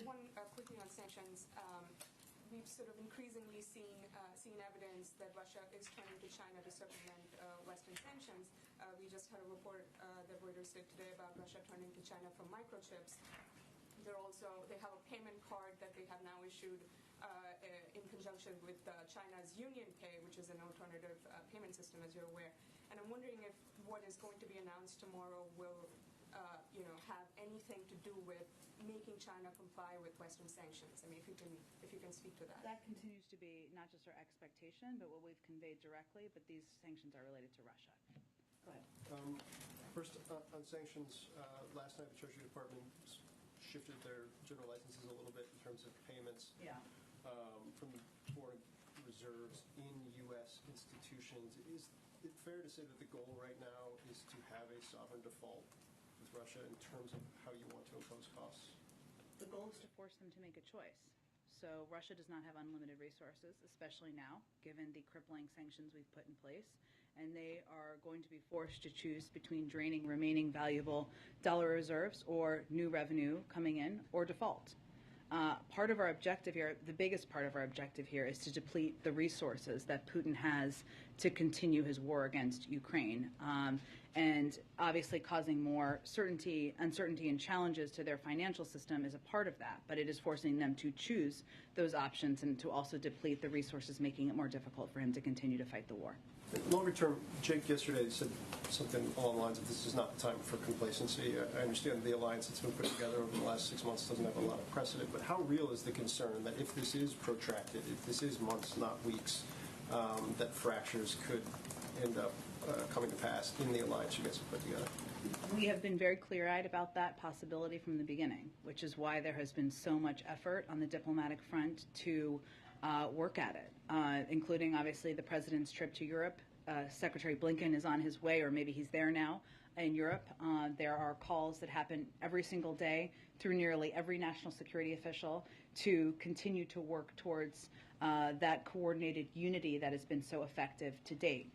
Speaker 13: one quick thing on sanctions. We've sort of increasingly seen evidence that Russia is turning to China to circumvent Western sanctions. We just had a report that Reuters did today about Russia turning to China for microchips. They have a payment card that they have now issued in conjunction with China's Union Pay, which is an alternative payment system, as you're aware. And I'm wondering if what is going to be announced tomorrow will have anything to do with making China comply with Western sanctions. I mean, if you can speak to that.
Speaker 14: That continues to be not just our expectation, but what we've conveyed directly, but these sanctions are related to Russia. Go ahead.
Speaker 16: First, on sanctions, last night the Treasury Department shifted their general licenses a little bit in terms of payments from the foreign reserves in U.S. institutions. Is it fair to say that the goal right now is to have a sovereign default with Russia in terms of how you want to impose costs?
Speaker 14: The goal is to force them to make a choice. So Russia does not have unlimited resources, especially now, given the crippling sanctions we've put in place. And they are going to be forced to choose between draining remaining valuable dollar reserves or new revenue coming in or default. Part of our objective here, the biggest part of our objective here, is to deplete the resources that Putin has to continue his war against Ukraine. And obviously causing more uncertainty and challenges to their financial system is a part of that, but it is forcing them to choose those options and to also deplete the resources, making it more difficult for him to continue to fight the war.
Speaker 16: Longer term, Jake yesterday said something along the lines of this is not the time for complacency. I understand the alliance that's been put together over the last 6 months doesn't have a lot of precedent, but how real is the concern that if this is protracted, if this is months, not weeks, that fractures could end up coming to pass in the alliance you guys have put together?
Speaker 14: We have been very clear-eyed about that possibility from the beginning, which is why there has been so much effort on the diplomatic front to work at it, including obviously the president's trip to Europe. Secretary Blinken is on his way, or maybe he's there now in Europe. There are calls that happen every single day through nearly every national security official to continue to work towards that coordinated unity that has been so effective to date.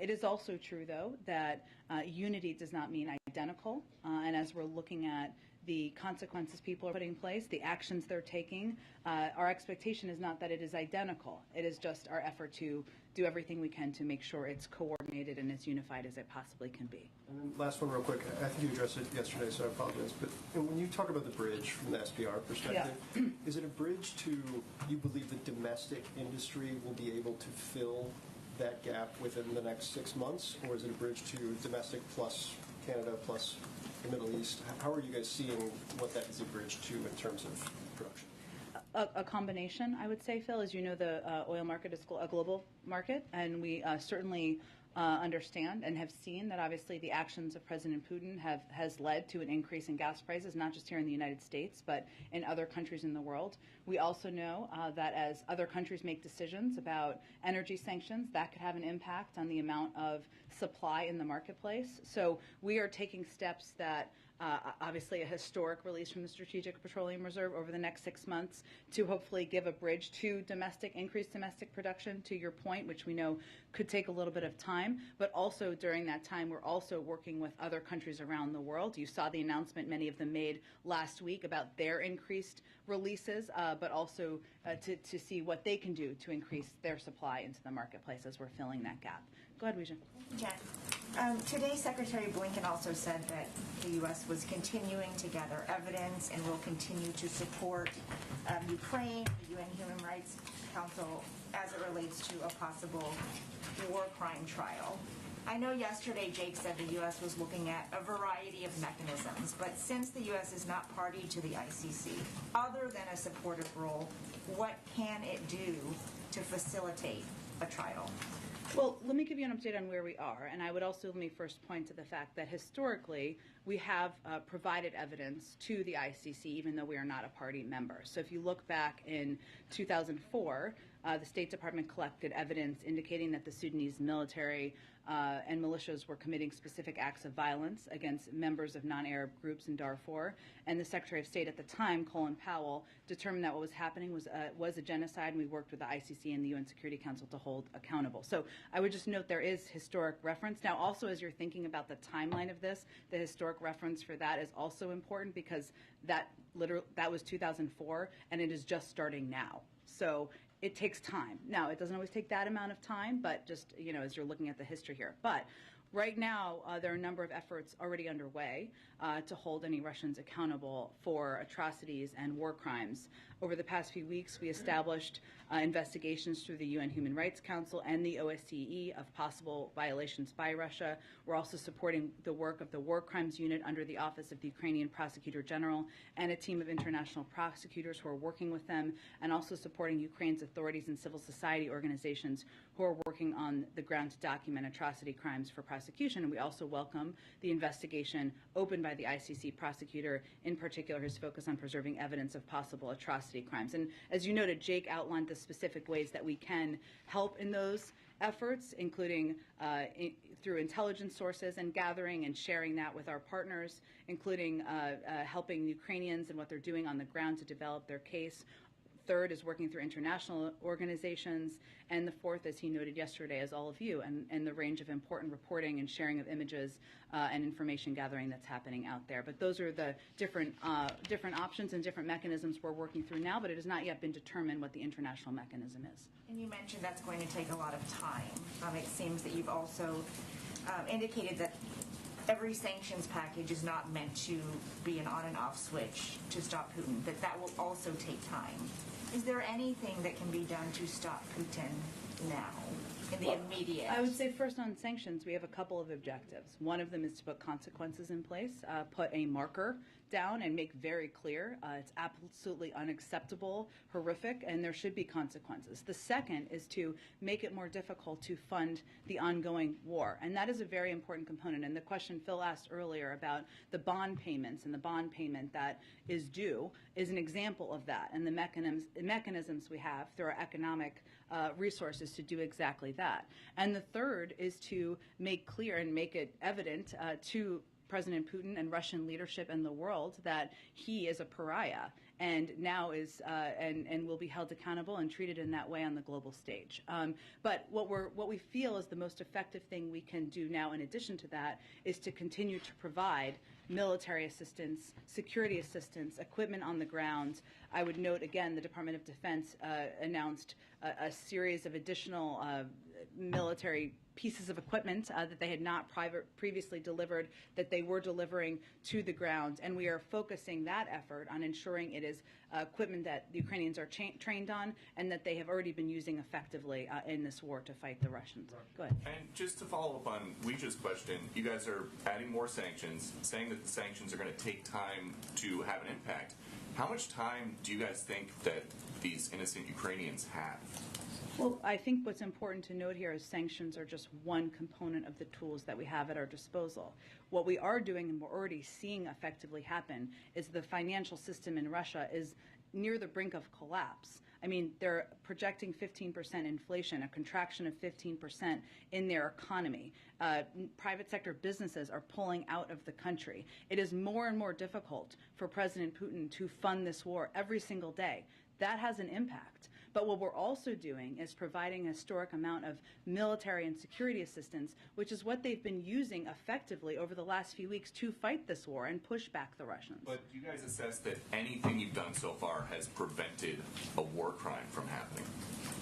Speaker 14: It is also true, though, that unity does not mean identical, and as we're looking at the consequences people are putting in place, the actions they're taking, our expectation is not that it is identical. It is just our effort to do everything we can to make sure it's coordinated and as unified as it possibly can be.
Speaker 16: And then last one real quick. I think you addressed it yesterday, so I apologize. But when you talk about the bridge from the SPR perspective, is it a bridge to, you believe the domestic industry will be able to fill that gap within the next 6 months, or is it a bridge to domestic plus Canada plus the Middle East? How are you guys seeing what that is a bridge to in terms of production?
Speaker 14: A combination, I would say, Phil. As you know, the oil market is a global market, and we certainly understand and have seen that obviously the actions of President Putin has led to an increase in gas prices, not just here in the United States, but in other countries in the world. We also know that as other countries make decisions about energy sanctions, that could have an impact on the amount of supply in the marketplace. So we are taking steps that obviously a historic release from the Strategic Petroleum Reserve over the next 6 months to hopefully give a bridge to increased domestic production, to your point, which we know could take a little bit of time. But also during that time, we're also working with other countries around the world. You saw the announcement many of them made last week about their increased releases, but also to see what they can do to increase their supply into the marketplace as we're filling that gap. Go ahead, Weijia.
Speaker 17: Jen. Today, Secretary Blinken also said that the U.S. was continuing to gather evidence and will continue to support Ukraine, the UN Human Rights Council, as it relates to a possible war crime trial. I know yesterday Jake said the U.S. was looking at a variety of mechanisms, but since the U.S. is not party to the ICC, other than a supportive role, what can it do to facilitate a trial?
Speaker 14: Well, let me give you an update on where we are, and I would also let me first point to the fact that historically we have provided evidence to the ICC even though we are not a party member. So if you look back in 2004, the State Department collected evidence indicating that the Sudanese military and militias were committing specific acts of violence against members of non-Arab groups in Darfur. And the Secretary of State at the time, Colin Powell, determined that what was happening was a genocide, and we worked with the ICC and the UN Security Council to hold accountable. So I would just note there is historic reference. Now, also, as you're thinking about the timeline of this, the historic reference for that is also important because that was 2004, and it is just starting now. So it takes time. Now, it doesn't always take that amount of time, but just, as you're looking at the history here. But right now, there are a number of efforts already underway to hold any Russians accountable for atrocities and war crimes. Over the past few weeks, we established investigations through the UN Human Rights Council and the OSCE of possible violations by Russia. We're also supporting the work of the War Crimes Unit under the Office of the Ukrainian Prosecutor General and a team of international prosecutors who are working with them, and also supporting Ukraine's authorities and civil society organizations who are working on the ground to document atrocity crimes for prosecution. And we also welcome the investigation opened by the ICC prosecutor, in particular his focus on preserving evidence of possible atrocity crimes. And as you noted, Jake outlined the specific ways that we can help in those efforts, including through intelligence sources and gathering and sharing that with our partners, including helping Ukrainians and what they're doing on the ground to develop their case. Third is working through international organizations. And the fourth, as he noted yesterday, is all of you and the range of important reporting and sharing of images and information gathering that's happening out there. But those are the different options and different mechanisms we're working through now, but it has not yet been determined what the international mechanism is.
Speaker 17: And you mentioned that's going to take a lot of time. It seems that you've also indicated that every sanctions package is not meant to be an on and off switch to stop Putin, that will also take time. Is there anything that can be done to stop Putin now, in the immediate?
Speaker 14: I would say first on sanctions, we have a couple of objectives. One of them is to put consequences in place, put a marker down and make very clear it's absolutely unacceptable, horrific, and there should be consequences. The second is to make it more difficult to fund the ongoing war, and that is a very important component. And the question Phil asked earlier about the bond payments and the bond payment that is due is an example of that, and the mechanisms we have through our economic resources to do exactly that. And the third is to make clear and make it evident to President Putin and Russian leadership and the world that he is a pariah and now is and will be held accountable and treated in that way on the global stage. But what we feel is the most effective thing we can do now, in addition to that, is to continue to provide military assistance, security assistance, equipment on the ground. I would note again, the Department of Defense announced a series of additional military pieces of equipment that they had not previously delivered, that they were delivering to the ground. And we are focusing that effort on ensuring it is equipment that the Ukrainians are trained on and that they have already been using effectively in this war to fight the Russians. Go ahead.
Speaker 18: And just to follow up on Weijia's question, you guys are adding more sanctions, saying that the sanctions are going to take time to have an impact. How much time do you guys think that these innocent Ukrainians have?
Speaker 14: Well, I think what's important to note here is sanctions are just one component of the tools that we have at our disposal. What we are doing and we're already seeing effectively happen is the financial system in Russia is near the brink of collapse. I mean, they're projecting 15% inflation, a contraction of 15% in their economy. Private sector businesses are pulling out of the country. It is more and more difficult for President Putin to fund this war every single day. That has an impact. But what we're also doing is providing a historic amount of military and security assistance, which is what they've been using effectively over the last few weeks to fight this war and push back the Russians.
Speaker 18: But do you guys assess that anything you've done so far has prevented a war crime from happening?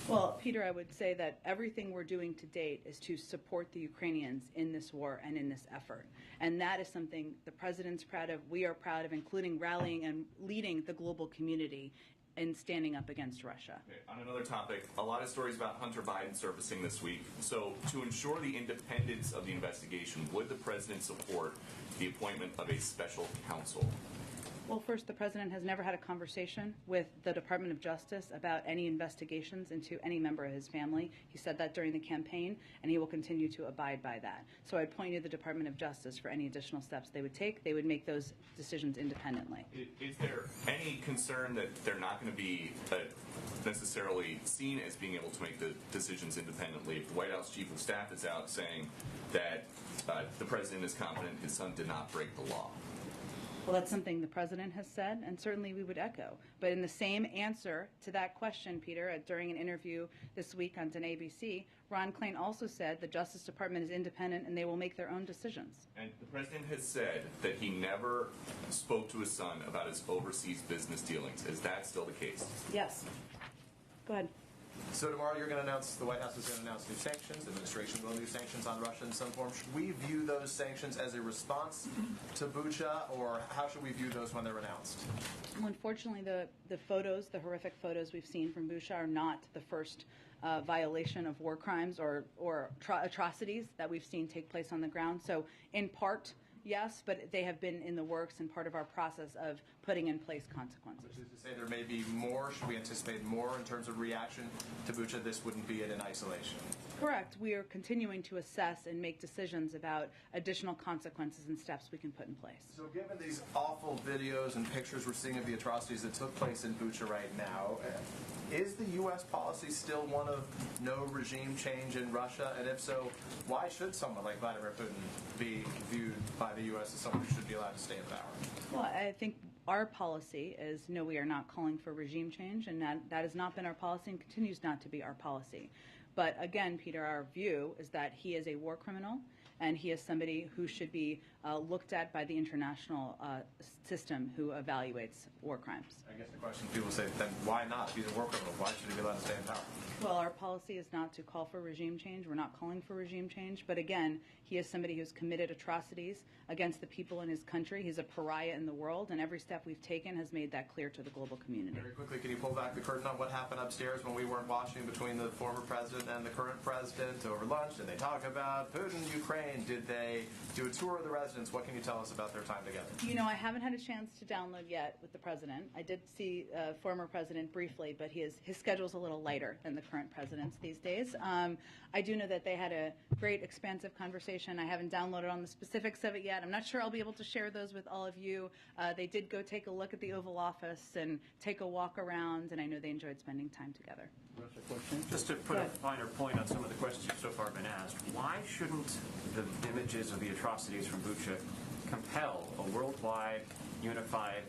Speaker 14: Well, Peter, I would say that everything we're doing to date is to support the Ukrainians in this war and in this effort. And that is something the President's proud of, we are proud of, including rallying and leading the global community in standing up against Russia.
Speaker 18: Okay, on another topic, a lot of stories about Hunter Biden surfacing this week. So to ensure the independence of the investigation, would the President support the appointment of a special counsel?
Speaker 14: Well, first, the President has never had a conversation with the Department of Justice about any investigations into any member of his family. He said that during the campaign, and he will continue to abide by that. So I'd point you to the Department of Justice for any additional steps they would take. They would make those decisions independently.
Speaker 18: Is there any concern that they're not going to be necessarily seen as being able to make the decisions independently if the White House Chief of Staff is out saying that the President is confident his son did not break the law?
Speaker 14: Well, that's something the President has said, and certainly we would echo. But in the same answer to that question, Peter, during an interview this week on ABC, Ron Klain also said the Justice Department is independent and they will make their own decisions.
Speaker 18: And the President has said that he never spoke to his son about his overseas business dealings. Is that still the case?
Speaker 14: Yes. Go ahead.
Speaker 15: So tomorrow you're going to announce, the White House is going to announce new sanctions. The administration will new sanctions on Russia in some form. Should we view those sanctions as a response to Bucha, or how should we view those when they're announced?
Speaker 14: Well, unfortunately, the photos, the horrific photos we've seen from Bucha are not the first violation of war crimes or atrocities that we've seen take place on the ground. So in part, yes, but they have been in the works and part of our process of putting in place consequences.
Speaker 15: Which is to say there may be more, should we anticipate more in terms of reaction to Bucha? This wouldn't be it in isolation.
Speaker 14: Correct. We are continuing to assess and make decisions about additional consequences and steps we can put in place.
Speaker 15: So given these awful videos and pictures we're seeing of the atrocities that took place in Bucha right now, is the U.S. policy still one of no regime change in Russia? And if so, why should someone like Vladimir Putin be viewed by the U.S. as someone who should be allowed to stay in power?
Speaker 14: Well, I think our policy is no, we are not calling for regime change, and that has not been our policy and continues not to be our policy. But again, Peter, our view is that he is a war criminal, and he is somebody who should be looked at by the international system who evaluates war crimes.
Speaker 15: I guess the question people say, then why not? He's a war criminal. Why should he be allowed to stay in power?
Speaker 14: Well, our policy is not to call for regime change. We're not calling for regime change. But again, he is somebody who's committed atrocities against the people in his country. He's a pariah in the world, and every step we've taken has made that clear to the global community.
Speaker 15: Very quickly, can you pull back the curtain on what happened upstairs when we weren't watching between the former president and the current president over lunch? Did they talk about Putin, Ukraine? Did they do a tour of the residence? What can you tell us about their time together?
Speaker 14: You know, I haven't had a chance to download yet with the president. I did see former president briefly, but his schedule's a little lighter than the current president's these days. I do know that they had a great, expansive conversation. I haven't downloaded on the specifics of it yet. I'm not sure I'll be able to share those with all of you. They did go take a look at the Oval Office and take a walk around, and I know they enjoyed spending time together.
Speaker 19: Just to put a finer point on some of the questions so far been asked, why shouldn't the images of the atrocities from Bucha compel a worldwide, unified,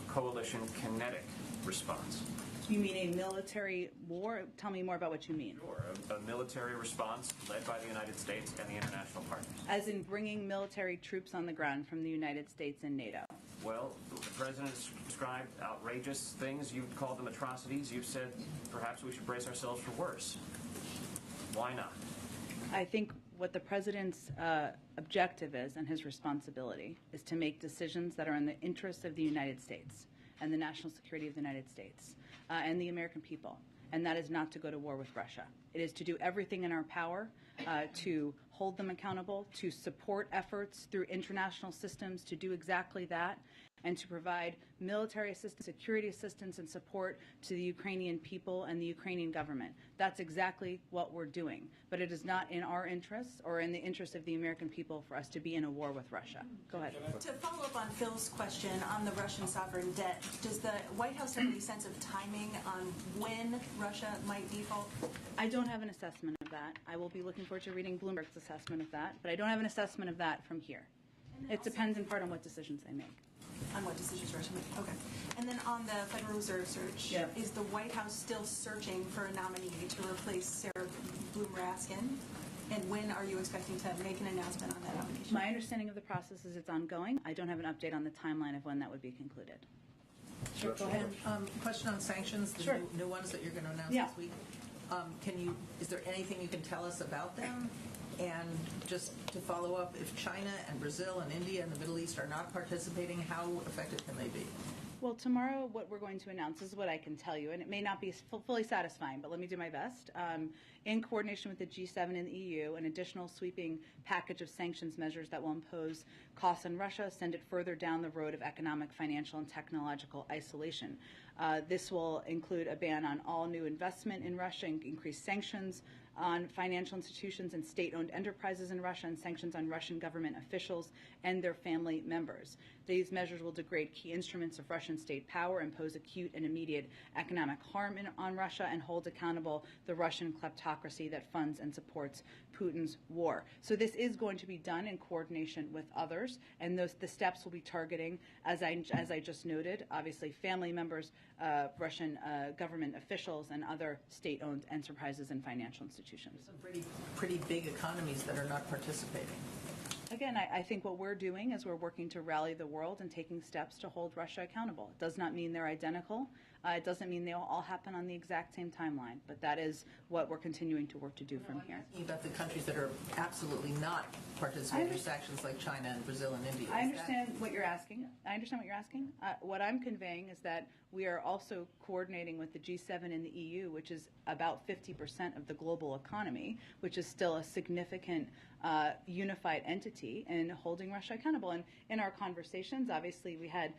Speaker 19: coalition kinetic response?
Speaker 14: You mean a military war? Tell me more about what you mean.
Speaker 19: Sure. A military response led by the United States and the international partners.
Speaker 14: As in bringing military troops on the ground from the United States and NATO.
Speaker 19: Well, the president has described outrageous things. You've called them atrocities. You've said perhaps we should brace ourselves for worse. Why not?
Speaker 14: I think what the president's objective is and his responsibility is to make decisions that are in the interests of the United States and the national security of the United States and the American people. And that is not to go to war with Russia. It is to do everything in our power to hold them accountable, to support efforts through international systems to do exactly that. and to provide military assistance, security assistance, and support to the Ukrainian people and the Ukrainian government. That's exactly what we're doing. But it is not in our interests or in the interest of the American people for us to be in a war with Russia. Go ahead.
Speaker 20: To follow up on Phil's question on the Russian sovereign debt, does the White House have any sense of timing on when Russia might default?
Speaker 14: I don't have an assessment of that. I will be looking forward to reading Bloomberg's assessment of that, but I don't have an assessment of that from here. It depends in part on what decisions they make.
Speaker 20: On what decisions Russia make? Okay. And then on the Federal Reserve search, is the White House still searching for a nominee to replace Sarah Bloom Raskin? And when are you expecting to make an announcement on that nomination?
Speaker 14: My understanding of the process is it's ongoing. I don't have an update on the timeline of when that would be concluded.
Speaker 11: Sure, go ahead. Question on sanctions, the new ones that you're going to announce this week. Is there anything you can tell us about them? And just to follow up, if China and Brazil and India and the Middle East are not participating, how effective can they be?
Speaker 14: Well, tomorrow what we're going to announce is what I can tell you, and it may not be fully satisfying, but let me do my best. In coordination with the G7 and the EU, an additional sweeping package of sanctions measures that will impose costs on Russia, send it further down the road of economic, financial, and technological isolation. This will include a ban on all new investment in Russia, increased sanctions on financial institutions and state-owned enterprises in Russia, and sanctions on Russian government officials and their family members. These measures will degrade key instruments of Russian state power, impose acute and immediate economic harm on Russia, and hold accountable the Russian kleptocracy that funds and supports Putin's war. So this is going to be done in coordination with others, and the steps will be targeting, as I just noted, obviously family members, Russian government officials, and other state-owned enterprises and financial institutions.
Speaker 11: Some pretty big economies that are not participating.
Speaker 14: Again, I think what we're doing is we're working to rally the world and taking steps to hold Russia accountable. It does not mean they're identical. It doesn't mean they'll all happen on the exact same timeline, but that is what we're continuing to work to do from here.
Speaker 11: About the countries that are absolutely not participating in sanctions like China and Brazil and India.
Speaker 14: I understand what you're asking. What I'm conveying is that we are also coordinating with the G7 and the EU, which is about 50% of the global economy, which is still a significant unified entity, in holding Russia accountable. And in our conversations, obviously, we had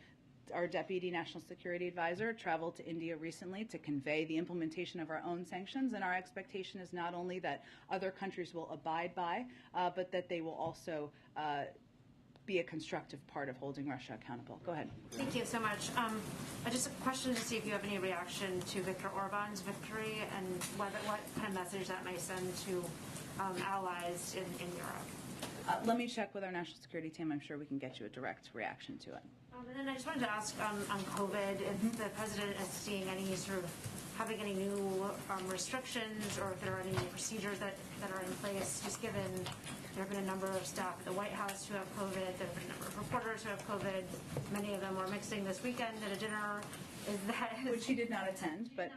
Speaker 14: our Deputy National Security Advisor traveled to India recently to convey the implementation of our own sanctions, and our expectation is not only that other countries will abide by, but that they will also be a constructive part of holding Russia accountable. Go ahead.
Speaker 1: Thank you so much. Just a question to see if you have any reaction to Viktor Orban's victory and what kind of message that may send to allies in Europe.
Speaker 14: Let me check with our national security team. I'm sure we can get you a direct reaction to it.
Speaker 1: And then I just wanted to ask on COVID, if the president is seeing any sort of having any new restrictions, or if there are any procedures that are in place, just given there have been a number of staff at the White House who have COVID, there have been a number of reporters who have COVID, many of them were mixing this weekend at a dinner.
Speaker 14: Which he did not attend, but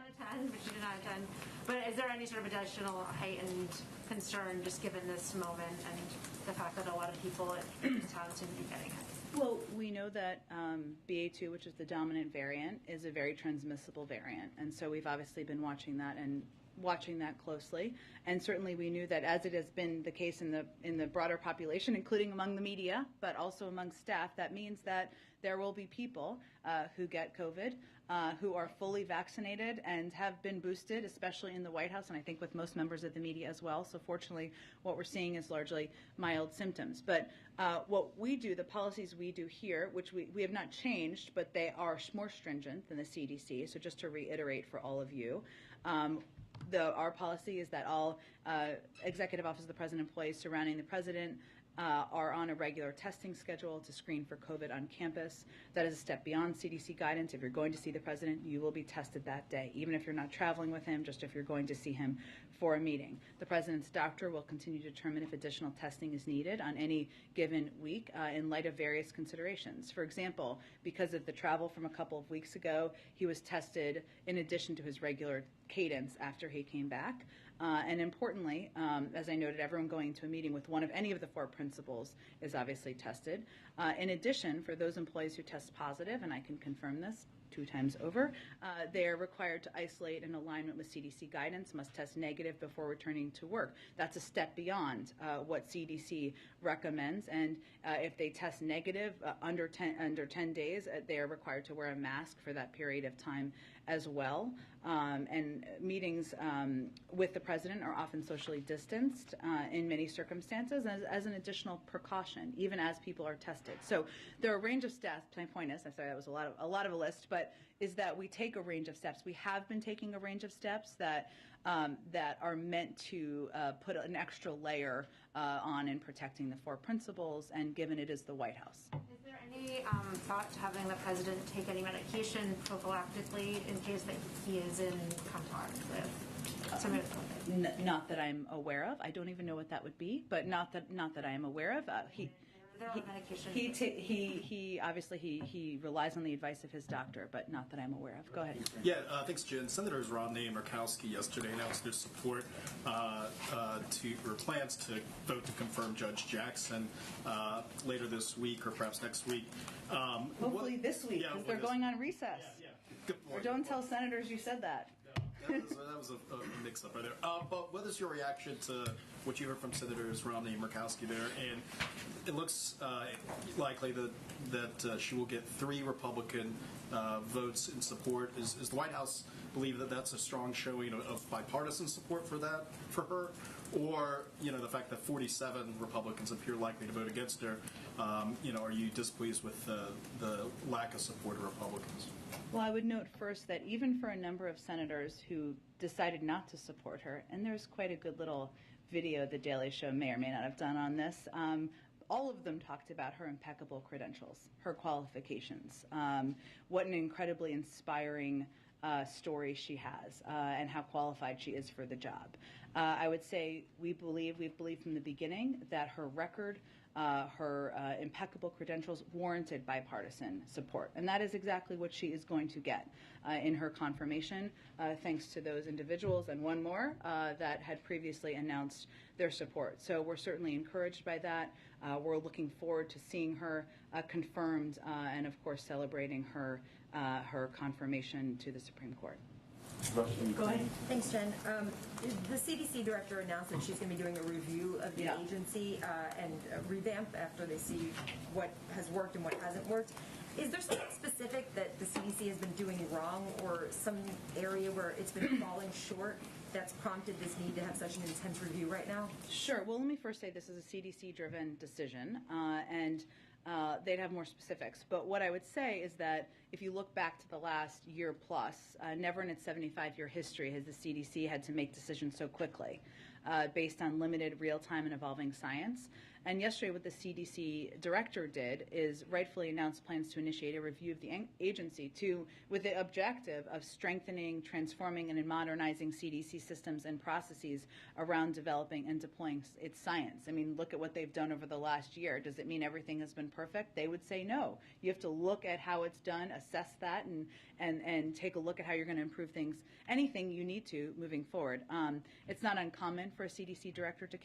Speaker 1: But is there any sort of additional heightened concern just given this moment and the fact that a lot of people in town seem to be getting it?
Speaker 14: Well, we know that BA2, which is the dominant variant, is a very transmissible variant, and so we've obviously been watching that closely. And certainly we knew that, as it has been the case in the broader population, including among the media, but also among staff, that means that there will be people who get COVID, who are fully vaccinated and have been boosted, especially in the White House, and I think with most members of the media as well. So fortunately, what we're seeing is largely mild symptoms. But what we do, the policies we do here, which we have not changed, but they are more stringent than the CDC. So just to reiterate for all of you, our policy is that all Executive Office of the President employees surrounding the President are on a regular testing schedule to screen for COVID on campus. That is a step beyond CDC guidance. If you're going to see the President, you will be tested that day, even if you're not traveling with him, just if you're going to see him for a meeting. The President's doctor will continue to determine if additional testing is needed on any given week in light of various considerations. For example, because of the travel from a couple of weeks ago, he was tested in addition to his regular cadence after he came back. And importantly, as I noted, everyone going to a meeting with one of any of the four principals is obviously tested. In addition, for those employees who test positive, and I can confirm this, two times over. They are required to isolate in alignment with CDC guidance, must test negative before returning to work. That's a step beyond what CDC recommends, and if they test negative under 10 days, they are required to wear a mask for that period of time as well. And meetings with the president are often socially distanced in many circumstances as an additional precaution, even as people are tested. So there are a range of steps. My point is, I'm sorry, that was a lot of a list, but is that we take a range of steps. We have been taking a range of steps that are meant to put an extra layer on in protecting the four principles, and given it is the White House.
Speaker 1: Is there any thought to having the president take any medication prophylactically in case that he is in contact with somebody with COVID?
Speaker 14: Not that I'm aware of. I don't even know what that would be, but not that I am aware of. He obviously he relies on the advice of his doctor, but not that I'm aware of. Go ahead.
Speaker 21: Yeah, thanks, Jen. Senators Romney and Murkowski yesterday announced their support or plans to vote to confirm Judge Jackson later this week or perhaps next week.
Speaker 14: Hopefully this week, because they're going on recess.
Speaker 21: Good point.
Speaker 14: Or don't tell senators you said that.
Speaker 21: That was a mix-up right there. But what is your reaction to what you heard from Senators Romney and Murkowski there? And it looks likely that she will get 3 Republican votes in support. Is the White House believe that that's a strong showing of bipartisan support for her? Or, the fact that 47 Republicans appear likely to vote against her, are you displeased with the lack of support of Republicans?
Speaker 14: Well, I would note first that even for a number of senators who decided not to support her, and there's quite a good little video the Daily Show may or may not have done on this, all of them talked about her impeccable credentials, her qualifications, what an incredibly inspiring story she has, and how qualified she is for the job. I would say we've believed from the beginning that her record, her impeccable credentials warranted bipartisan support. And that is exactly what she is going to get in her confirmation, thanks to those individuals and one more that had previously announced their support. So we're certainly encouraged by that. We're looking forward to seeing her confirmed and, of course, celebrating her confirmation to the Supreme Court.
Speaker 22: Go ahead. Thanks, Jen. The CDC director announced that she's going to be doing a review of the agency and revamp after they see what has worked and what hasn't worked. Is there something specific that the CDC has been doing wrong, or some area where it's been falling short that's prompted this need to have such an intense review right now?
Speaker 14: Sure. Well, let me first say this is a CDC-driven decision, and they'd have more specifics. But what I would say is that if you look back to the last year plus, never in its 75-year history has the CDC had to make decisions so quickly based on limited real-time and evolving science. And yesterday what the CDC director did is rightfully announced plans to initiate a review of the agency with the objective of strengthening, transforming, and modernizing CDC systems and processes around developing and deploying its science. I mean, look at what they've done over the last year. Does it mean everything has been perfect? They would say no. You have to look at how it's done, assess that, and take a look at how you're going to improve things, anything you need to moving forward. It's not uncommon for a CDC director to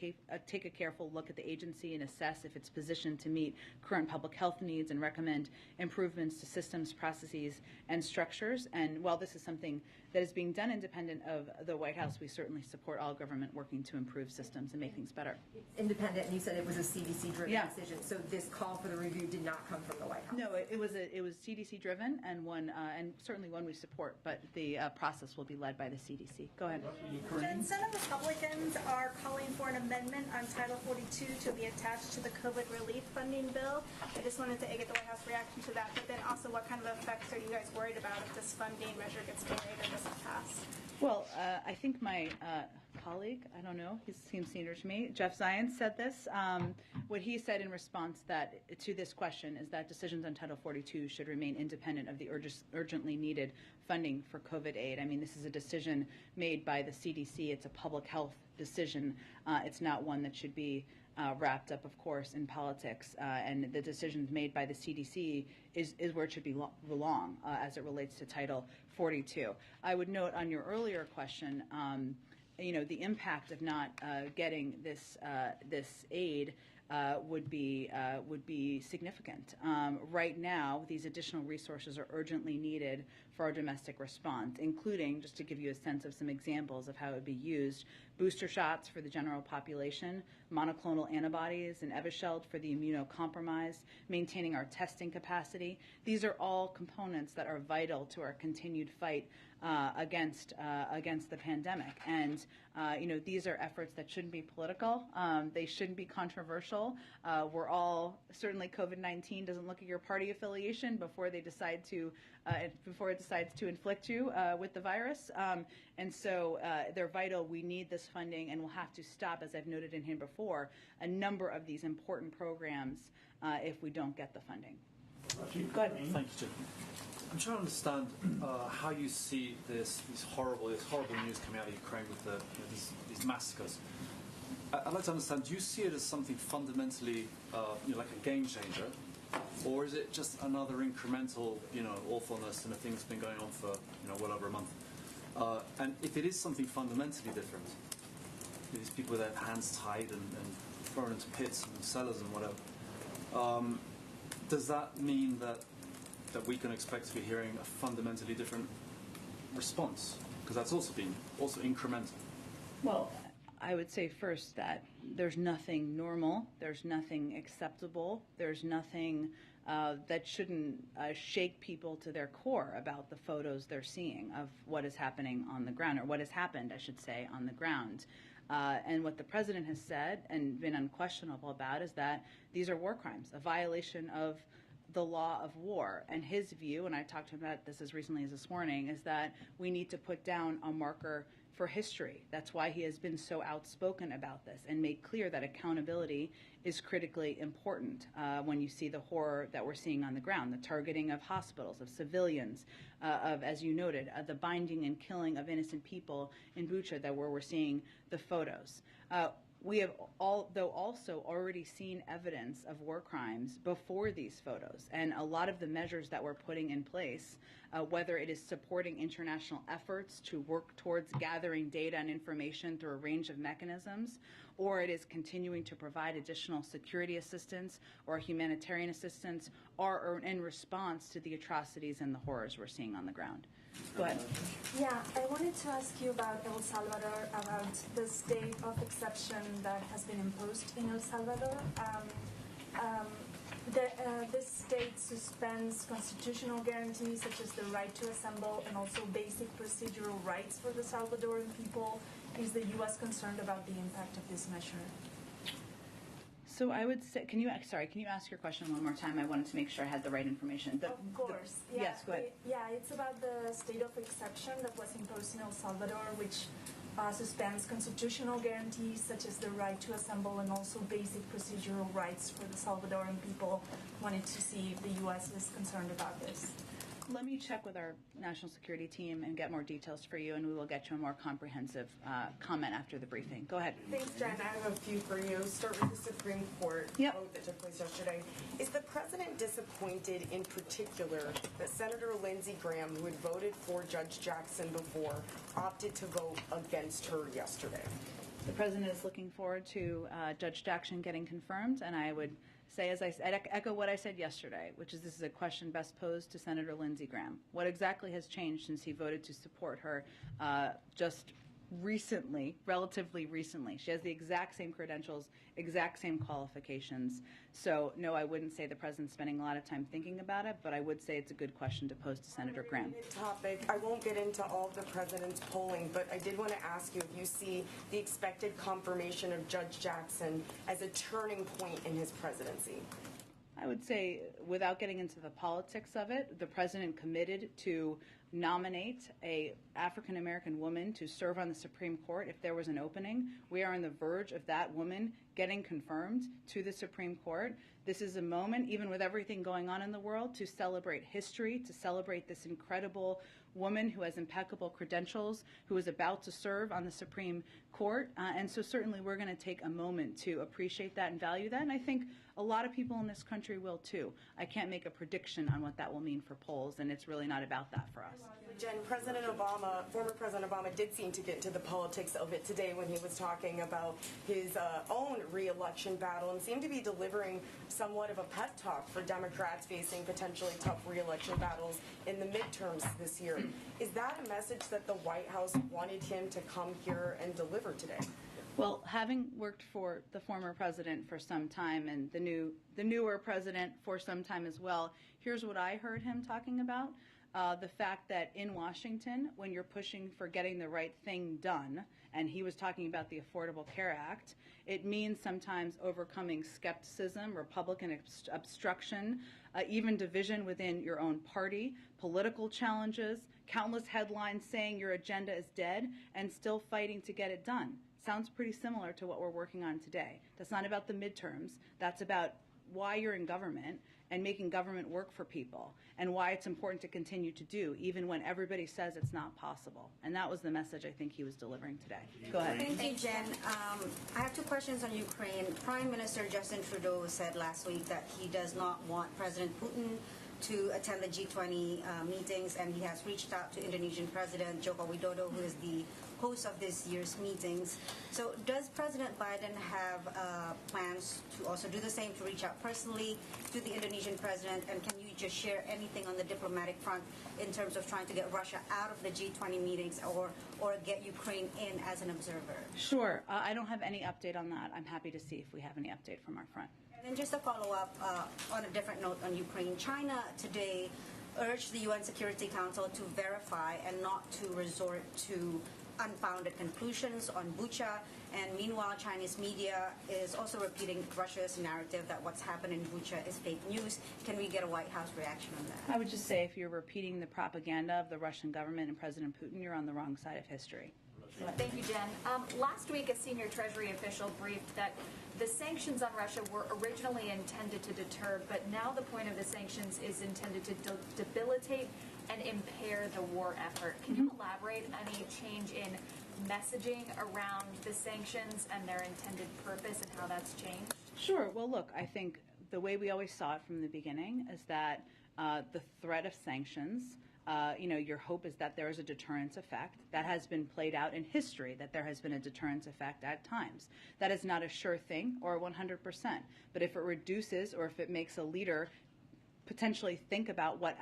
Speaker 14: take a careful look at the agency and assess if it's positioned to meet current public health needs and recommend improvements to systems, processes, and structures. And while this is something that is being done independent of the White House, we certainly support all government working to improve systems and make things better.
Speaker 22: It's independent, and you said it was a CDC-driven decision, so this call for the review did not come from the White House?
Speaker 14: No, it was CDC-driven and one, and certainly one we support, but the process will be led by the CDC. Go ahead.
Speaker 23: Jen, Senate Republicans are calling for an amendment on Title 42 to be attached to the COVID relief funding bill. I just wanted to get the White House reaction to that, but then also what kind of effects are you guys worried about if this funding measure gets carried or doesn't pass?
Speaker 14: Well, I think my colleague, I don't know, he seems senior to me, Jeff Zients said this. What he said in response to this question is that decisions on Title 42 should remain independent of the urgently needed funding for COVID aid. I mean, this is a decision made by the CDC. It's a public health decision. It's not one that should be wrapped up, of course, in politics. And the decisions made by the CDC is where it should belong as it relates to Title 42. I would note on your earlier question, the impact of not getting this aid would be significant. Right now, these additional resources are urgently needed for our domestic response, including, just to give you a sense of some examples of how it would be used, booster shots for the general population, monoclonal antibodies and Evusheld for the immunocompromised, maintaining our testing capacity. These are all components that are vital to our continued fight against the pandemic. And these are efforts that shouldn't be political. They shouldn't be controversial. We're all, certainly COVID-19 doesn't look at your party affiliation before it decides to inflict you with the virus. And so they're vital. We need this funding, and we'll have to stop, as I've noted in here before, a number of these important programs if we don't get the funding.
Speaker 3: Go ahead. Thank you, Jim. I'm trying to understand how you see this horrible news coming out of Ukraine with these massacres. I'd like to understand, do you see it as something fundamentally like a game changer, or is it just another incremental awfulness and a thing that's been going on for well over a month? And if it is something fundamentally different, these people with their hands tied and thrown into pits and cellars and whatever, does that mean that we can expect to be hearing a fundamentally different response? Because that's also incremental.
Speaker 14: Well, I would say first that there's nothing normal, there's nothing acceptable, there's nothing that shouldn't shake people to their core about the photos they're seeing of what is happening on the ground, or what has happened, I should say, on the ground. And what the president has said and been unquestionable about is that these are war crimes, a violation of the law of war. And his view, and I talked to him about this as recently as this morning, is that we need to put down a marker for history. That's why he has been so outspoken about this and made clear that accountability is critically important when you see the horror that we're seeing on the ground, the targeting of hospitals, of civilians, of, as you noted, the binding and killing of innocent people in Bucha, where we're seeing the photos. We have also already seen evidence of war crimes before these photos, and a lot of the measures that we're putting in place, whether it is supporting international efforts to work towards gathering data and information through a range of mechanisms, or it is continuing to provide additional security assistance or humanitarian assistance, are in response to the atrocities and the horrors we're seeing on the ground. Go ahead.
Speaker 23: Yeah, I wanted to ask you about El Salvador, about the state of exception that has been imposed in El Salvador. This state suspends constitutional guarantees such as the right to assemble and also basic procedural rights for the Salvadoran people. Is the U.S. concerned about the impact of this measure?
Speaker 14: So I would say, can you ask your question one more time? I wanted to make sure I had the right information.
Speaker 23: Of course. Yeah,
Speaker 14: yes, go ahead.
Speaker 23: It's about the state of exception that was imposed in El Salvador, which suspends constitutional guarantees such as the right to assemble and also basic procedural rights for the Salvadoran people. Wanted to see if the U.S. is concerned about this.
Speaker 14: Let me check with our national security team and get more details for you, and we will get you a more comprehensive comment after the briefing. Go ahead.
Speaker 4: Thanks, Jen. I have a few for you. Start with the Supreme Court vote that took place yesterday. Is the president disappointed in particular that Senator Lindsey Graham, who had voted for Judge Jackson before, opted to vote against her yesterday?
Speaker 14: The president is looking forward to Judge Jackson getting confirmed, and I would say, I'd echo what I said yesterday, which is this is a question best posed to Senator Lindsey Graham. What exactly has changed since he voted to support her just recently, relatively recently? She has the exact same credentials, exact same qualifications. So, no, I wouldn't say the president's spending a lot of time thinking about it, but I would say it's a good question to pose to Senator Graham.
Speaker 4: Topic. I won't get into all of the president's polling, but I did want to ask you if you see the expected confirmation of Judge Jackson as a turning point in his presidency.
Speaker 14: I would say, without getting into the politics of it, the president committed to nominate a African-American woman to serve on the Supreme Court if there was an opening. We are on the verge of that woman getting confirmed to the Supreme Court. This is a moment, even with everything going on in the world, to celebrate history, to celebrate this incredible woman who has impeccable credentials, who is about to serve on the Supreme Court. And so certainly we're going to take a moment to appreciate that and value that. And I think a lot of people in this country will too. I can't make a prediction on what that will mean for polls, and it's really not about that for us.
Speaker 4: Jen, former President Obama did seem to get into the politics of it today when he was talking about his own re-election battle and seemed to be delivering somewhat of a pep talk for Democrats facing potentially tough re-election battles in the midterms this year. Is that a message that the White House wanted him to come here and deliver today?
Speaker 14: Well, having worked for the former president for some time and the newer president for some time as well, here's what I heard him talking about. The fact that in Washington, when you're pushing for getting the right thing done, and he was talking about the Affordable Care Act, it means sometimes overcoming skepticism, Republican obstruction, even division within your own party, political challenges, countless headlines saying your agenda is dead, and still fighting to get it done. Sounds pretty similar to what we're working on today. That's not about the midterms. That's about why you're in government and making government work for people, and why it's important to continue to do, even when everybody says it's not possible. And that was the message I think he was delivering today. Go ahead.
Speaker 2: Thank you, Jen. I have two questions on Ukraine. Prime Minister Justin Trudeau said last week that he does not want President Putin to attend the G20 meetings, and he has reached out to Indonesian President Joko Widodo, who is the host of this year's meetings. So does President Biden have plans to also do the same, to reach out personally to the Indonesian president? And can you just share anything on the diplomatic front in terms of trying to get Russia out of the G20 meetings or get Ukraine in as an observer?
Speaker 14: Sure. I don't have any update on that. I'm happy to see if we have any update from our front.
Speaker 2: And just a follow-up on a different note on Ukraine. China today urged the UN Security Council to verify and not to resort to unfounded conclusions on Bucha. And meanwhile, Chinese media is also repeating Russia's narrative that what's happened in Bucha is fake news. Can we get a White House reaction on that?
Speaker 14: I would just say if you're repeating the propaganda of the Russian government and President Putin, you're on the wrong side of history.
Speaker 7: Thank you, Jen. Last week, a senior Treasury official briefed that the sanctions on Russia were originally intended to deter, but now the point of the sanctions is intended to debilitate and impair the war effort. Can you elaborate any change in messaging around the sanctions and their intended purpose and how that's changed?
Speaker 14: Sure. Well, look, I think the way we always saw it from the beginning is that the threat of sanctions, your hope is that there is a deterrence effect. That has been played out in history, that there has been a deterrence effect at times. That is not a sure thing or 100%. But if it reduces or if it makes a leader potentially think about what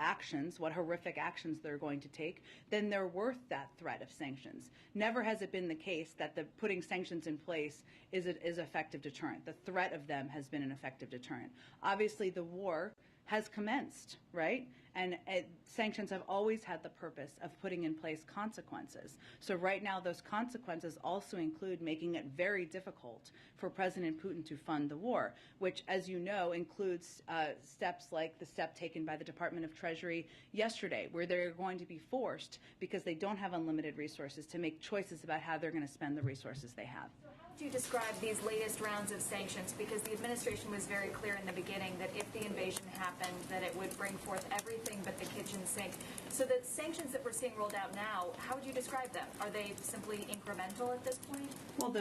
Speaker 14: horrific actions they're going to take, then they're worth that threat of sanctions. Never has it been the case that the putting sanctions in place is effective deterrent. The threat of them has been an effective deterrent. Obviously, the war has commenced, right? And sanctions have always had the purpose of putting in place consequences. So right now, those consequences also include making it very difficult for President Putin to fund the war, which, as you know, includes steps like the step taken by the Department of Treasury yesterday, where they're going to be forced, because they don't have unlimited resources, to make choices about how they're going to spend the resources they have.
Speaker 7: How would you describe these latest rounds of sanctions? Because the administration was very clear in the beginning that if the invasion happened, that it would bring forth everything but the kitchen sink. So the sanctions that we're seeing rolled out now, how would you describe them? Are they simply incremental at this point?
Speaker 14: Well,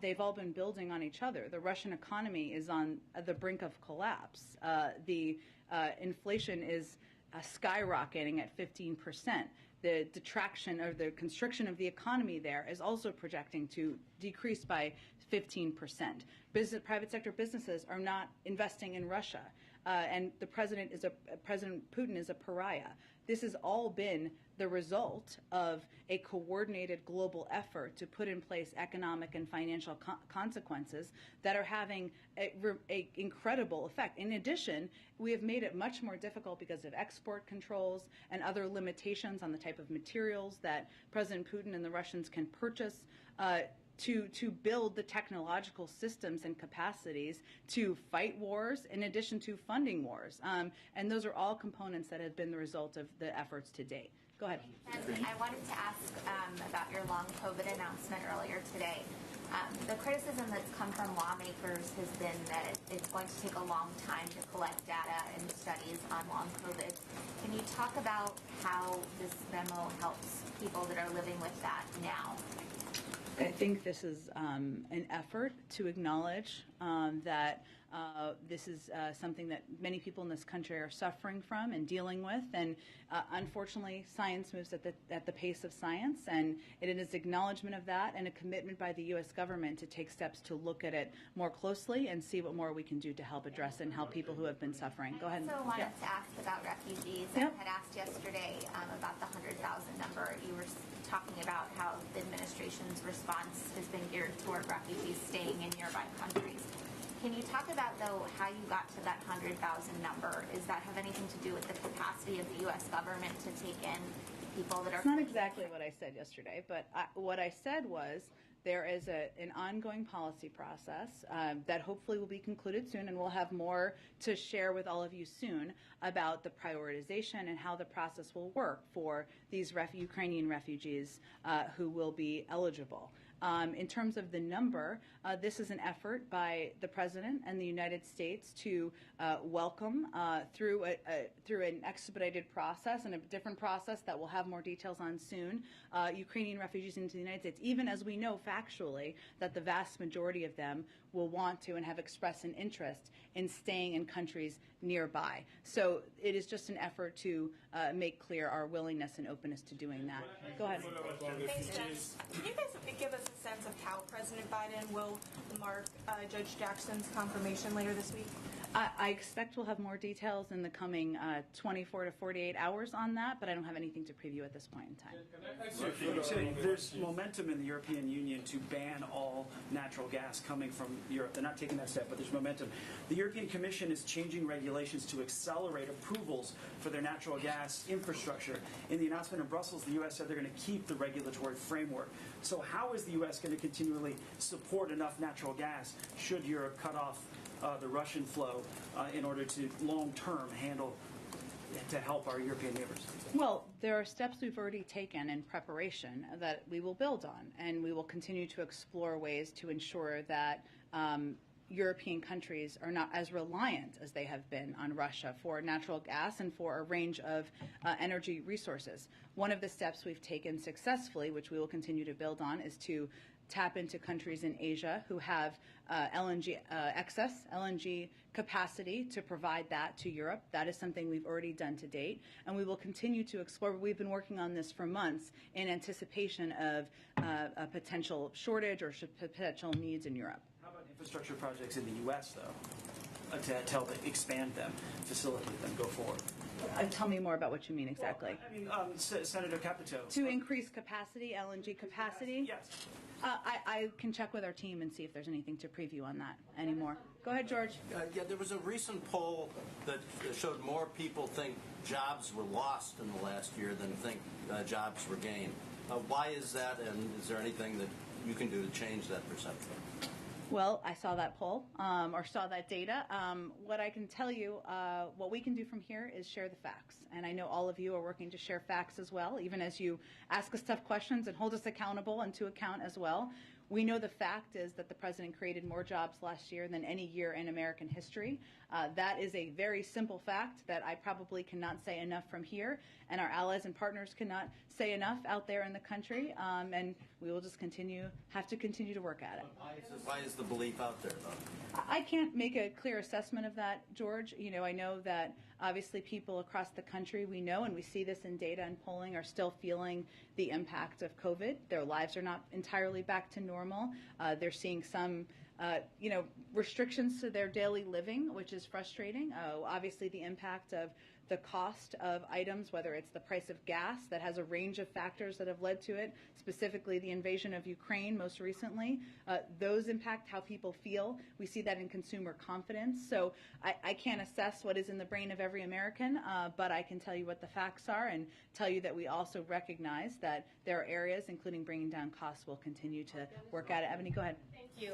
Speaker 14: they've all been building on each other. The Russian economy is on the brink of collapse. The inflation is skyrocketing at 15%. The detraction or the constriction of the economy there is also projecting to decrease by 15%. Private sector businesses are not investing in Russia, and President Putin is a pariah. This has all been the result of a coordinated global effort to put in place economic and financial consequences that are having an incredible effect. In addition, we have made it much more difficult because of export controls and other limitations on the type of materials that President Putin and the Russians can purchase to build the technological systems and capacities to fight wars in addition to funding wars. And those are all components that have been the result of the efforts to date. Go ahead.
Speaker 10: And I wanted to ask about your long COVID announcement earlier today. The criticism that's come from lawmakers has been that it's going to take a long time to collect data and studies on long COVID. Can you talk about how this memo helps people that are living with that now?
Speaker 14: I think this is an effort to acknowledge that this is something that many people in this country are suffering from and dealing with, and unfortunately, science moves at the pace of science, and it is acknowledgement of that and a commitment by the U.S. government to take steps to look at it more closely and see what more we can do to help address it and help people who have been suffering. Go ahead.
Speaker 10: So I wanted to ask about refugees. I had asked yesterday about the 100,000 number. You were talking about how the administration's response has been geared toward refugees staying in nearby countries. Can you talk about, though, how you got to that 100,000 number? Does that have anything to do with the capacity of the U.S. government to take in people that are...
Speaker 14: It's not exactly what I said yesterday, but what I said was there is an ongoing policy process that hopefully will be concluded soon, and we'll have more to share with all of you soon about the prioritization and how the process will work for these Ukrainian refugees who will be eligible. In terms of the number, this is an effort by the President and the United States to welcome through an expedited process and a different process that we'll have more details on soon, Ukrainian refugees into the United States, even as we know factually that the vast majority of them will want to and have expressed an interest in staying in countries nearby. So it is just an effort to make clear our willingness and openness to doing that. Go ahead.
Speaker 23: Thanks, Jen. Can you guys give us a sense of how President Biden will mark Judge Jackson's confirmation later this week?
Speaker 14: I expect we'll have more details in the coming 24 to 48 hours on that, but I don't have anything to preview at this point in time.
Speaker 6: There's momentum in the European Union to ban all natural gas coming from Europe. They're not taking that step, but there's momentum. The European Commission is changing regulations to accelerate approvals for their natural gas infrastructure. In the announcement in Brussels, the U.S. said they're going to keep the regulatory framework. So how is the U.S. going to continually support enough natural gas should Europe cut off the Russian flow in order to long-term to help our European neighbors?
Speaker 14: Well, there are steps we've already taken in preparation that we will build on, and we will continue to explore ways to ensure that European countries are not as reliant as they have been on Russia for natural gas and for a range of energy resources. One of the steps we've taken successfully, which we will continue to build on, is to tap into countries in Asia who have excess LNG capacity to provide that to Europe. That is something we've already done to date, and we will continue to explore. We've been working on this for months in anticipation of a potential shortage or potential needs in Europe.
Speaker 6: How about infrastructure projects in the U.S., though, to help expand them, facilitate them, go forward?
Speaker 14: Tell me more about what you mean exactly.
Speaker 6: Well, I mean, Senator Capito.
Speaker 14: To increase capacity, LNG capacity?
Speaker 6: Yes.
Speaker 14: I can check with our team and see if there's anything to preview on that anymore. Go ahead, George.
Speaker 8: Yeah, there was a recent poll that showed more people think jobs were lost in the last year than think jobs were gained. Why is that, and is there anything that you can do to change that perception?
Speaker 14: Well, I saw that poll, or saw that data. What I can tell you, what we can do from here is share the facts. And I know all of you are working to share facts as well, even as you ask us tough questions and hold us accountable and to account as well. We know the fact is that the president created more jobs last year than any year in American history. That is a very simple fact that I probably cannot say enough from here, and our allies and partners cannot say enough out there in the country, and we will just have to continue to work at it.
Speaker 8: Why is the belief out there, though?
Speaker 14: I can't make a clear assessment of that, George. You know, I know that obviously people across the country, we know, and we see this in data and polling, are still feeling the impact of COVID. Their lives are not entirely back to normal. They're seeing some restrictions to their daily living, which is frustrating. Obviously, the impact of the cost of items, whether it's the price of gas, that has a range of factors that have led to it, specifically the invasion of Ukraine most recently. Those impact how people feel. We see that in consumer confidence. So I can't assess what is in the brain of every American, but I can tell you what the facts are and tell you that we also recognize that there are areas, including bringing down costs, we'll continue to work at it. Ebony, go ahead.
Speaker 9: Thank you.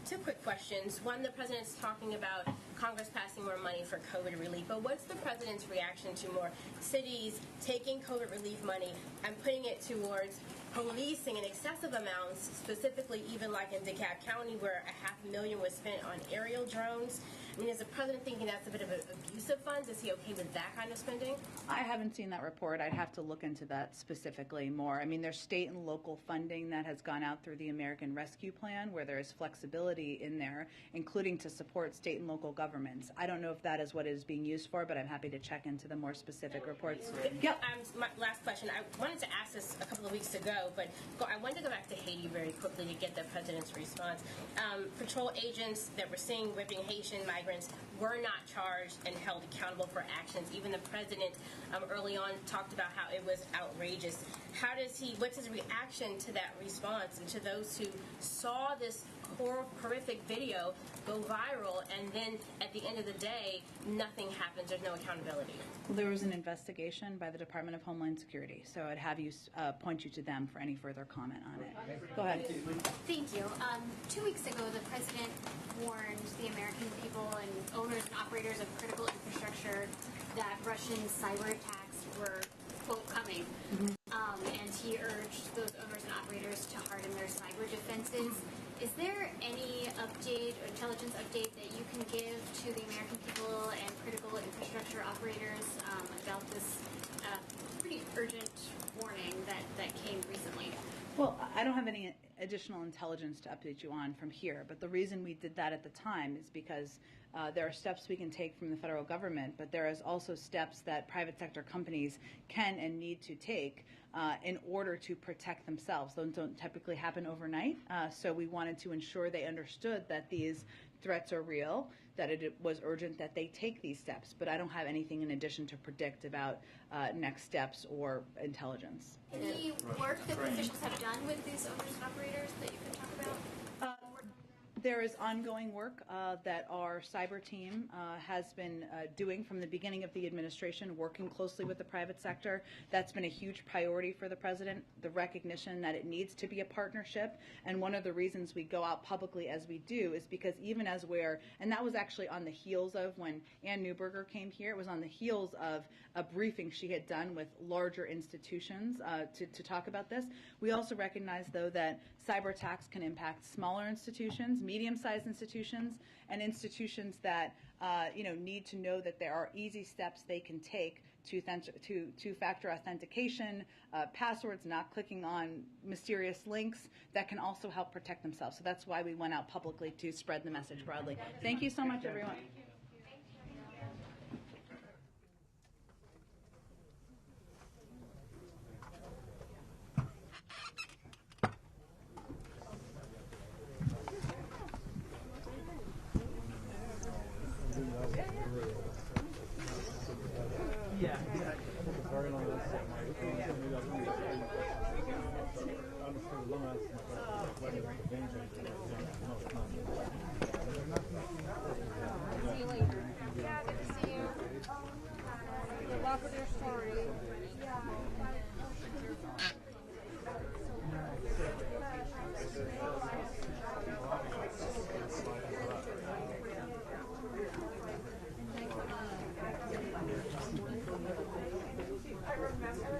Speaker 9: Two quick questions. One, the president's talking about Congress passing more money for COVID relief, but what's the president's reaction to more cities taking COVID relief money and putting it towards policing in excessive amounts, specifically even like in DeKalb County where $500,000 was spent on aerial drones? I mean, is the president thinking that's a bit of an abuse of funds? Is he okay with that kind of spending?
Speaker 14: I haven't seen that report. I'd have to look into that specifically more. I mean, there's state and local funding that has gone out through the American Rescue Plan where there is flexibility in there, including to support state and local governments. I don't know if that is what it is being used for, but I'm happy to check into the more specific reports.
Speaker 9: Yep. My last question. I wanted to ask this a couple of weeks ago, but I wanted to go back to Haiti very quickly to get the president's response. Patrol agents that were seeing whipping Haitian migrants were not charged and held accountable for actions. Even the president early on talked about how it was outrageous. What's his reaction to that response and to those who saw this horrific video go viral, and then at the end of the day, nothing happens, there's no accountability?
Speaker 14: Well, there was an investigation by the Department of Homeland Security, so I'd have you point you to them for any further comment on it. Go ahead.
Speaker 5: Thank you. 2 weeks ago, the president warned the American people and owners and operators of critical infrastructure that Russian cyber attacks were, quote, coming. And he urged those owners and operators to harden their cyber defenses. Is there any update or intelligence update that you can give to the American people and critical infrastructure operators about this pretty urgent warning that came recently?
Speaker 14: Well, I don't have any additional intelligence to update you on from here, but the reason we did that at the time is because there are steps we can take from the federal government, but there is also steps that private sector companies can and need to take in order to protect themselves. Those don't typically happen overnight, so we wanted to ensure they understood that these threats are real, that it was urgent that they take these steps, but I don't have anything in addition to predict about next steps or intelligence.
Speaker 5: Any work that officials have done with these owners and operators that you can talk about?
Speaker 14: There is ongoing work that our cyber team has been doing from the beginning of the administration, working closely with the private sector. That's been a huge priority for the president, the recognition that it needs to be a partnership. And one of the reasons we go out publicly as we do is because even as and that was actually on the heels of when Ann Neuberger came here, it was on the heels of a briefing she had done with larger institutions to talk about this. We also recognize, though, that cyber attacks can impact smaller institutions, medium-sized institutions, and institutions that need to know that there are easy steps they can take to two-factor authentication, passwords, not clicking on mysterious links that can also help protect themselves. So that's why we went out publicly to spread the message broadly. Thank you so much, everyone.
Speaker 5: See you later. Yeah, good to see you. Good luck with your story. I remember.